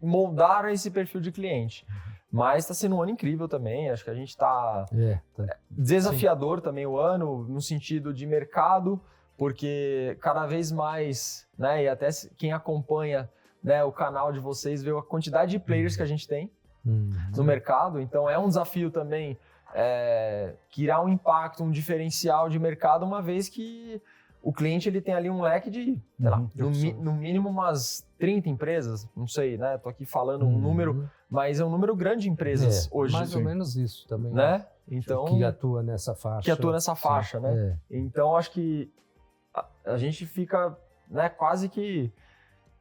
moldar esse perfil de cliente. Mas está sendo um ano incrível também. Acho que a gente está desafiador também o ano, no sentido de mercado, porque cada vez mais, né, e até quem acompanha, né, o canal de vocês vê a quantidade de players que a gente tem no mercado. Então é um desafio também criar um impacto, um diferencial de mercado, uma vez que o cliente ele tem ali um leque de, sei lá, no mínimo umas 30 empresas, não sei, né? Tô aqui falando um número, mas é um número grande de empresas hoje. Mais ou menos isso também. Né? Então, que atua nessa faixa. Que atua nessa faixa, né? Então acho que a gente fica, né, quase que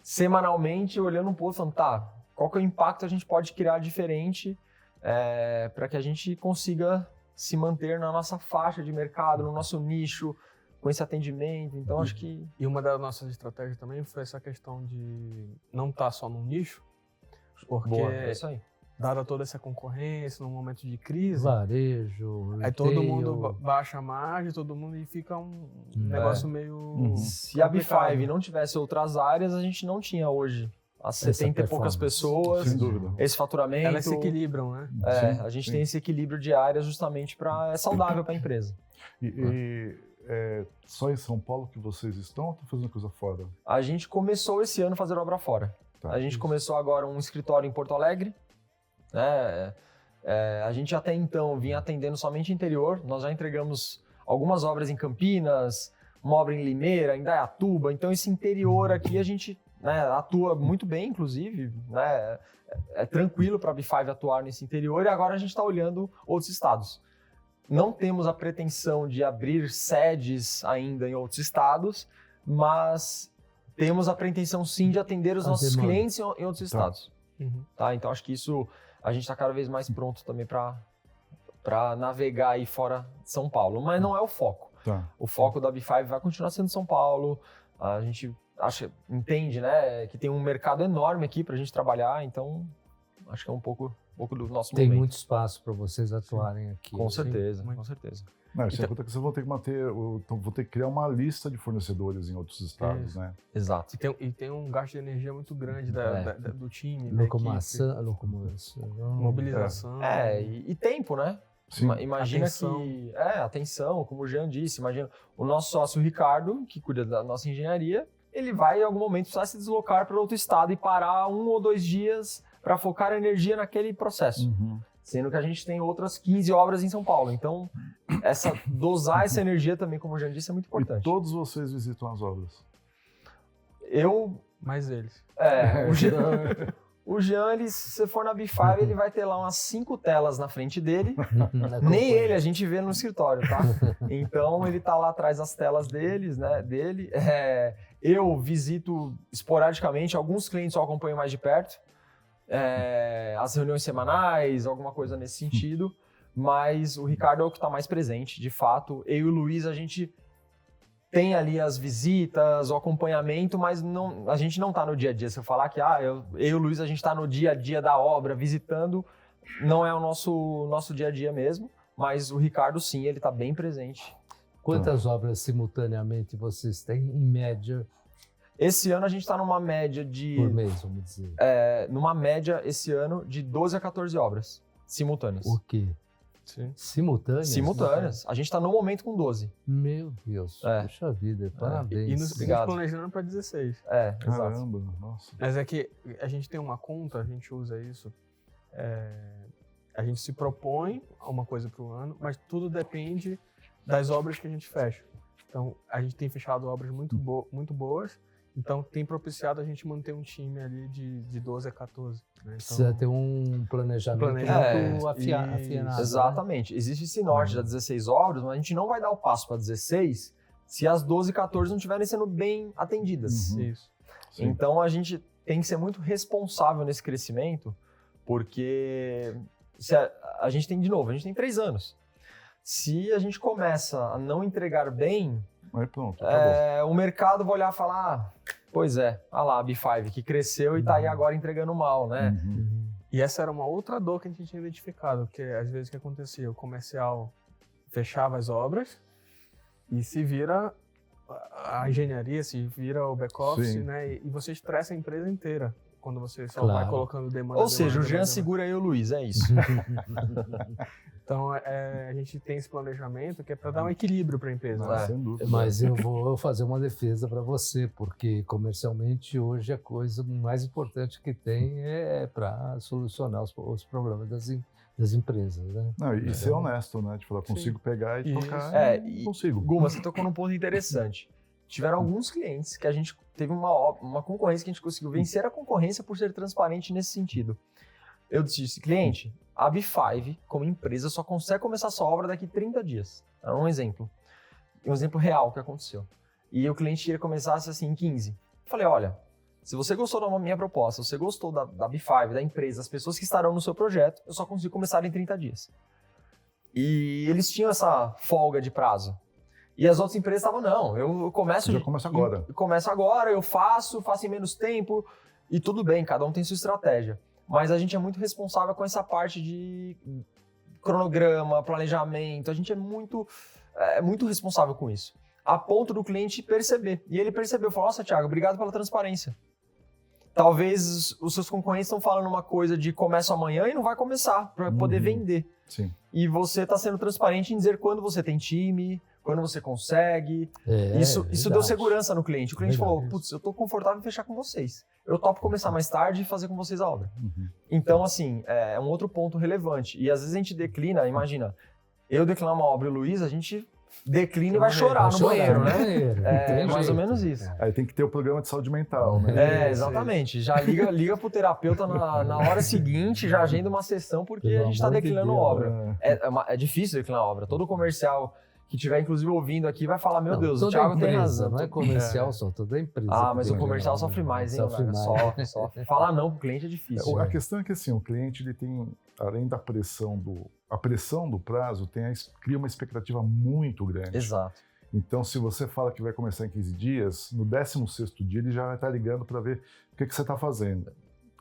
semanalmente olhando um pouco, falando, tá, qual que é o impacto a gente pode criar diferente para que a gente consiga se manter na nossa faixa de mercado, no nosso nicho, com esse atendimento. Então acho que... E uma das nossas estratégias também foi essa questão de não estar só no nicho, porque é isso aí. Dada toda essa concorrência, num momento de crise, varejo, aí todo mundo baixa a margem, todo mundo e fica um negócio meio... Se a B5 não tivesse outras áreas, a gente não tinha hoje as 70 e poucas pessoas, sem dúvida, esse faturamento. Elas se equilibram, né? A gente tem esse equilíbrio de áreas justamente é saudável para a empresa. Só em São Paulo que vocês estão ou estão fazendo coisa fora? A gente começou esse ano a fazer obra fora. Tá. A gente começou agora um escritório em Porto Alegre. A gente até então vinha atendendo somente interior. Nós já entregamos algumas obras em Campinas, uma obra em Limeira, em Indaiatuba. Então esse interior aqui a gente atua muito bem, inclusive. É tranquilo para a B5 atuar nesse interior, e agora a gente está olhando outros estados. Não temos a pretensão de abrir sedes ainda em outros estados, mas temos a pretensão sim de atender os nossos clientes em outros estados. Tá? Então acho que isso a gente está cada vez mais pronto também para navegar aí fora de São Paulo, mas não é o foco. Tá. O foco da B5 vai continuar sendo São Paulo. A gente entende, né, que tem um mercado enorme aqui para a gente trabalhar, então acho que é um pouco do nosso Tem momento. muito espaço para vocês atuarem aqui. Com certeza, com certeza. Não, isso então, que vocês vão ter que manter, vão ter que criar uma lista de fornecedores em outros estados, né? Exato. E tem um gasto de energia muito grande do time, locomoção, mobilização. E tempo, né? Sim. Imagina que... atenção, como o Jean disse, imagina o nosso sócio Ricardo, que cuida da nossa engenharia, ele vai em algum momento precisar se deslocar para outro estado e parar 1 ou 2 dias para focar a energia naquele processo. sendo que a gente tem outras 15 obras em São Paulo. Então, dosar essa energia também, como o Jean disse, é muito E importante. todos vocês visitam as obras? Mais eles. O Jean, se você for na B5, ele vai ter lá umas 5 telas na frente dele. Nem ele, a gente vê no escritório, tá? Então, ele tá lá atrás das telas dele. Eu visito esporadicamente, alguns clientes eu acompanho mais de perto. As reuniões semanais, alguma coisa nesse sentido. Mas o Ricardo é o que está mais presente, de fato. Eu e o Luiz, a gente tem ali as visitas, o acompanhamento, mas a gente não está no dia a dia. Se eu falar que eu e o Luiz, a gente está no dia a dia da obra, visitando, não é o nosso dia a dia mesmo. Mas o Ricardo, sim, ele está bem presente. Quantas obras simultaneamente vocês têm, em média? Esse ano a gente está numa média de... Por mês, vamos dizer. Numa média, esse ano, de 12 a 14 obras simultâneas. O quê? Sim. Simultâneas? Simultâneas. A gente está no momento com 12. Meu Deus, puxa vida, parabéns. E nos Obrigado. planejando para 16. Exato. Caramba, nossa. Mas é que a gente tem uma conta, a gente usa isso. A gente se propõe a uma coisa para o ano, mas tudo depende das obras que a gente fecha. Então, a gente tem fechado obras muito boas, então tem propiciado a gente manter um time ali de 12 a 14. Né? Então, precisa ter um planejamento muito afinado. Exatamente. Né? Existe esse norte das 16 obras, mas a gente não vai dar o passo para 16 se as 12 e 14 não estiverem sendo bem atendidas. Isso. Sim. Então, a gente tem que ser muito responsável nesse crescimento, porque a gente tem, de novo, a gente tem 3 anos. Se a gente começa a não entregar bem, aí pronto, acabou. o mercado vai olhar e falar, pois olha lá, a B5 que cresceu e tá aí agora entregando mal, né? Uhum. E essa era uma outra dor que a gente tinha identificado, porque às vezes o que acontecia, o comercial fechava as obras e se vira a engenharia, se vira o back-office, né? E você estressa a empresa inteira quando você só vai colocando demanda. Ou seja, o Jean segura aí o Luiz, é isso. Então, a gente tem esse planejamento que é para dar um equilíbrio para a empresa. Sem dúvida. Mas eu vou fazer uma defesa para você, porque comercialmente hoje a coisa mais importante que tem é para solucionar os problemas das empresas, né? Não, e ser honesto, né? De falar, consigo pegar e tocar. Consigo. Guma, você tocou num ponto interessante. Tiveram alguns clientes que a gente teve uma concorrência que a gente conseguiu vencer a concorrência por ser transparente nesse sentido. Eu disse, cliente, a B5, como empresa, só consegue começar sua obra daqui 30 dias. É um exemplo real que aconteceu. E o cliente ia começar assim em 15. Eu falei, olha, se você gostou da minha proposta, se você gostou da B5, da empresa, das pessoas que estarão no seu projeto, eu só consigo começar em 30 dias. E eles tinham essa folga de prazo. E as outras empresas estavam, não, eu começo... Já começa agora. Começo agora, eu faço em menos tempo, e tudo bem, cada um tem sua estratégia. Mas a gente é muito responsável com essa parte de cronograma, planejamento, a gente é muito responsável com isso. A ponto do cliente perceber. E ele percebeu, falou, nossa, Thiago, obrigado pela transparência. Talvez os seus concorrentes estão falando uma coisa de começa amanhã e não vai começar, para poder vender. Sim. E você está sendo transparente em dizer quando você tem time, quando você consegue. Isso deu segurança no cliente. O cliente falou, putz, eu estou confortável em fechar com vocês. Eu topo começar mais tarde e fazer com vocês a obra. Então, assim, é um outro ponto relevante. E às vezes a gente declina, imagina, eu declinar uma obra e o Luiz, a gente declina e vai chorar no banheiro, né? É mais ou menos isso. Aí tem que ter o programa de saúde mental, né? Exatamente. Já liga pro terapeuta na hora seguinte, já agenda uma sessão, porque a gente está declinando obra. É difícil declinar obra. Todo comercial que tiver, inclusive, ouvindo aqui, vai falar, meu Deus, o Thiago tem razão. Não é comercial só, toda empresa. Mas o comercial sofre mais, hein? Só. Falar não pro cliente é difícil. A questão é que, assim, o cliente, ele tem, além da pressão do prazo, cria uma expectativa muito grande. Exato. Então, se você fala que vai começar em 15 dias, no 16º dia ele já vai estar ligando para ver o que você está fazendo.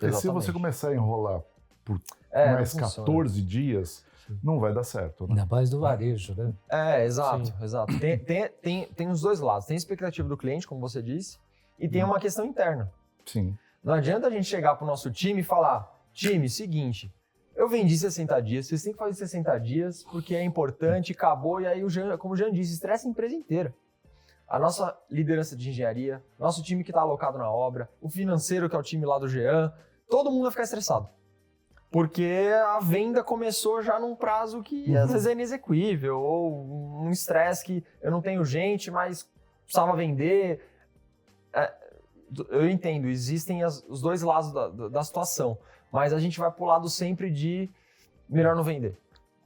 E se você começar a enrolar por mais 14 dias, não vai dar certo. Né? Ainda mais do varejo, né? Exato. Tem os dois lados. Tem a expectativa do cliente, como você disse, e tem uma questão interna. Sim. Não adianta a gente chegar para o nosso time e falar, time, seguinte, eu vendi 60 dias, vocês têm que fazer 60 dias porque é importante, acabou, e aí, como o Jean disse, estressa a empresa inteira. A nossa liderança de engenharia, nosso time que está alocado na obra, o financeiro, que é o time lá do Jean, todo mundo vai ficar estressado. porque a venda começou já num prazo que às vezes é inexequível, ou um estresse que eu não tenho gente, mas precisava vender. Eu entendo, existem os dois lados da situação, mas a gente vai pro lado sempre de melhor não vender.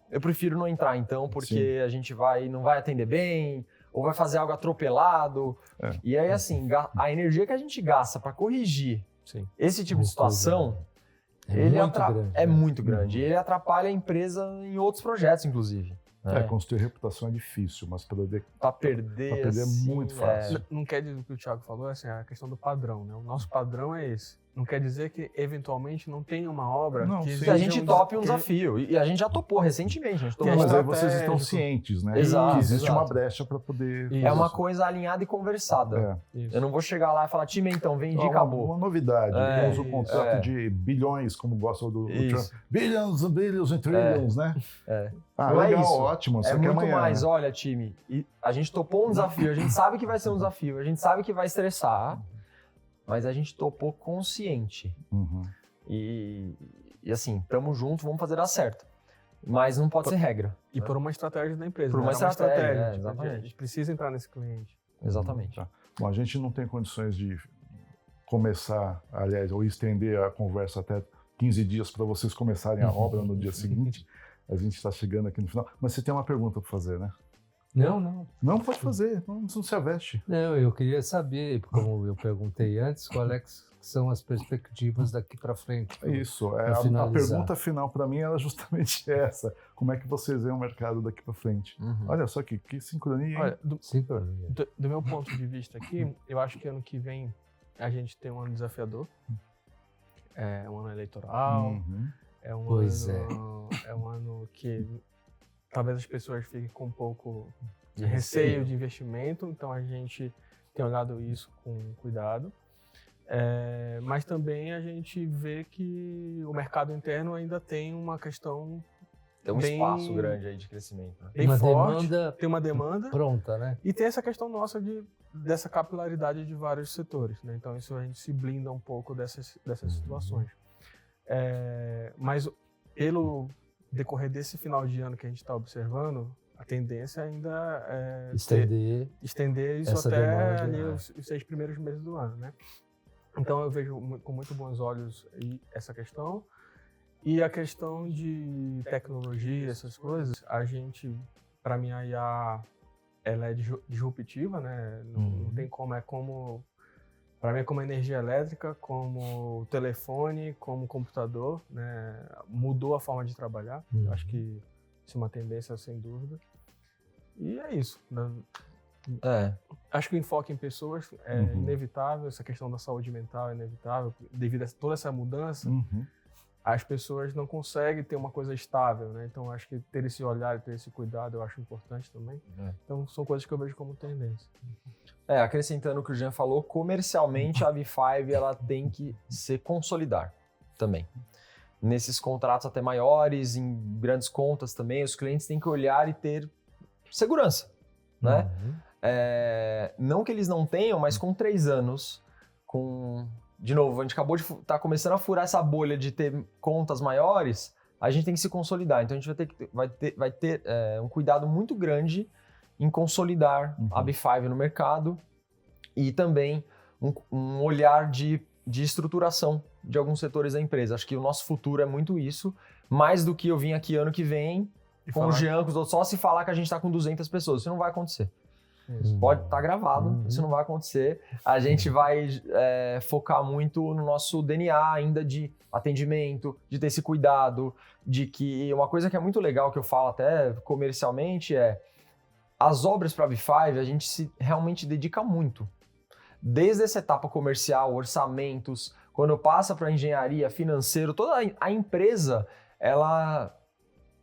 Eu prefiro não entrar então, porque a gente não vai atender bem, ou vai fazer algo atropelado. E aí, assim, a energia que a gente gasta para corrigir esse tipo de situação é muito grande. Ele atrapalha a empresa em outros projetos, inclusive. Construir reputação é difícil, mas para perder é muito fácil. Não quer dizer o que o Thiago falou, assim, a questão do padrão, né? O nosso padrão é esse. Não quer dizer que, eventualmente, não tenha uma obra que a gente tope um desafio. E a gente já topou recentemente. Mas aí vocês estão cientes, né? Exato, que existe uma brecha para poder... É uma coisa alinhada e conversada. Eu não vou chegar lá e falar, time, então, vendi e acabou. Uma novidade. Temos um contrato de bilhões, como gosta do Trump. Billions and trillions, né? Não legal, é isso. ótimo. É muito mais, olha, time, a gente topou um desafio, a gente sabe que vai ser um desafio, a gente sabe que vai estressar, mas a gente topou consciente. E assim, tamo junto, vamos fazer dar certo. Mas não pode ser regra. E por uma estratégia da empresa. Por uma estratégia, exatamente. A gente precisa entrar nesse cliente. Exatamente. Bom, a gente não tem condições de começar, aliás, ou estender a conversa até 15 dias para vocês começarem a obra no dia seguinte. A gente está chegando aqui no final. Mas você tem uma pergunta para fazer, né? Não. Não, pode fazer. Não se aveste. Não, eu queria saber, como eu perguntei antes, quais são as perspectivas daqui para frente. Isso. A pergunta final para mim era justamente essa. Como é que vocês veem o mercado daqui para frente? Olha só que sincronia. Olha, do meu ponto de vista aqui, eu acho que ano que vem a gente tem um ano desafiador. É um ano eleitoral. É um ano que talvez as pessoas fiquem com um pouco de receio de investimento, então a gente tem olhado isso com cuidado. Mas também a gente vê que o mercado interno ainda tem uma questão... Tem um espaço grande aí de crescimento. Né? Bem forte, tem uma demanda pronta, né? E tem essa questão nossa dessa capilaridade de vários setores, né? Então isso a gente se blinda um pouco dessas situações. Mas pelo decorrer desse final de ano que a gente está observando, a tendência ainda é estender isso até ali os 6 primeiros meses do ano, né? Então eu vejo com muito bons olhos essa questão. E a questão de tecnologia, essas coisas, a gente, para mim, a IA, ela é disruptiva, né? Não tem como... Para mim é como energia elétrica, como telefone, como computador, né? Mudou a forma de trabalhar. Eu acho que isso é uma tendência, sem dúvida. E é isso. Acho que o enfoque em pessoas é inevitável, essa questão da saúde mental é inevitável. Devido a toda essa mudança, as pessoas não conseguem ter uma coisa estável, né? Então acho que ter esse olhar e ter esse cuidado eu acho importante também. Então são coisas que eu vejo como tendência. Acrescentando o que o Jean falou, comercialmente a B5 ela tem que se consolidar também. Nesses contratos até maiores, em grandes contas também, os clientes têm que olhar e ter segurança, né? Não que eles não tenham, mas com 3 anos, de novo, a gente acabou de estar começando a furar essa bolha de ter contas maiores, a gente tem que se consolidar. Então a gente vai ter um cuidado muito grande em consolidar a B5 no mercado e também um olhar de estruturação de alguns setores da empresa. Acho que o nosso futuro é muito isso, mais do que eu vim aqui ano que vem com o Jean, com os outros, só se falar que a gente está com 200 pessoas. Isso não vai acontecer. Pode estar gravado, isso não vai acontecer. A gente vai focar muito no nosso DNA ainda de atendimento, de ter esse cuidado, de que uma coisa que é muito legal, que eu falo até comercialmente, as obras para a B5 a gente realmente dedica muito. Desde essa etapa comercial, orçamentos, quando passa para engenharia, financeiro, toda a empresa, ela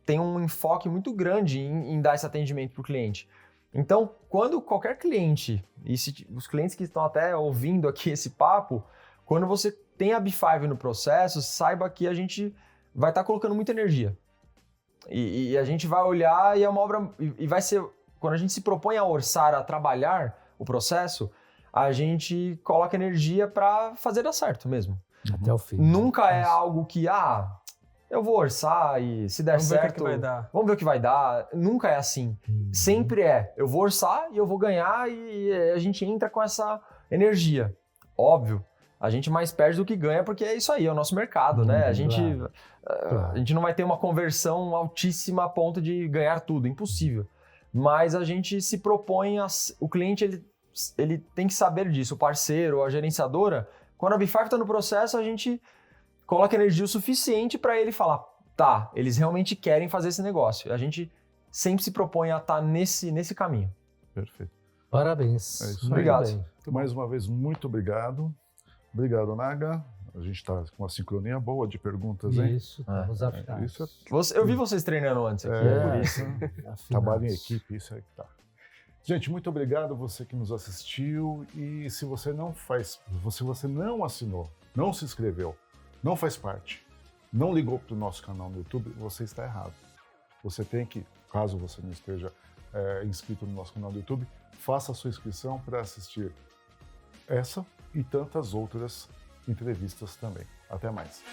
tem um enfoque muito grande em dar esse atendimento para o cliente. Então, quando qualquer cliente, e os clientes que estão até ouvindo aqui esse papo, quando você tem a B5 no processo, saiba que a gente vai estar colocando muita energia. E a gente vai olhar e é uma obra... E vai ser... Quando a gente se propõe a orçar, a trabalhar o processo, a gente coloca energia para fazer dar certo mesmo. Até o fim. Nunca é algo que, eu vou orçar e se der Vamos ver o certo... que vai dar. Vamos ver o que vai dar. Nunca é assim. Sempre eu vou orçar e eu vou ganhar e a gente entra com essa energia. Óbvio, a gente mais perde do que ganha porque é isso aí, é o nosso mercado, né? A gente não vai ter uma conversão altíssima a ponto de ganhar tudo, impossível. Mas a gente se propõe, o cliente ele tem que saber disso, o parceiro, a gerenciadora. Quando a B5 está no processo, a gente coloca energia o suficiente para ele falar, tá, eles realmente querem fazer esse negócio. A gente sempre se propõe a estar nesse caminho. Perfeito. Parabéns. É isso aí. Obrigado. Mais uma vez, muito obrigado. Obrigado, Naga. A gente está com uma sincronia boa de perguntas, hein? Isso, estamos afinados. Isso Eu vi vocês treinando antes aqui, por isso. Trabalho em equipe, isso aí que tá. Gente, muito obrigado você que nos assistiu. E se você não assinou, não se inscreveu, não faz parte, não ligou para o nosso canal no YouTube, você está errado. Você tem que, caso você não esteja inscrito no nosso canal do YouTube, faça a sua inscrição para assistir essa e tantas outras entrevistas também. Até mais.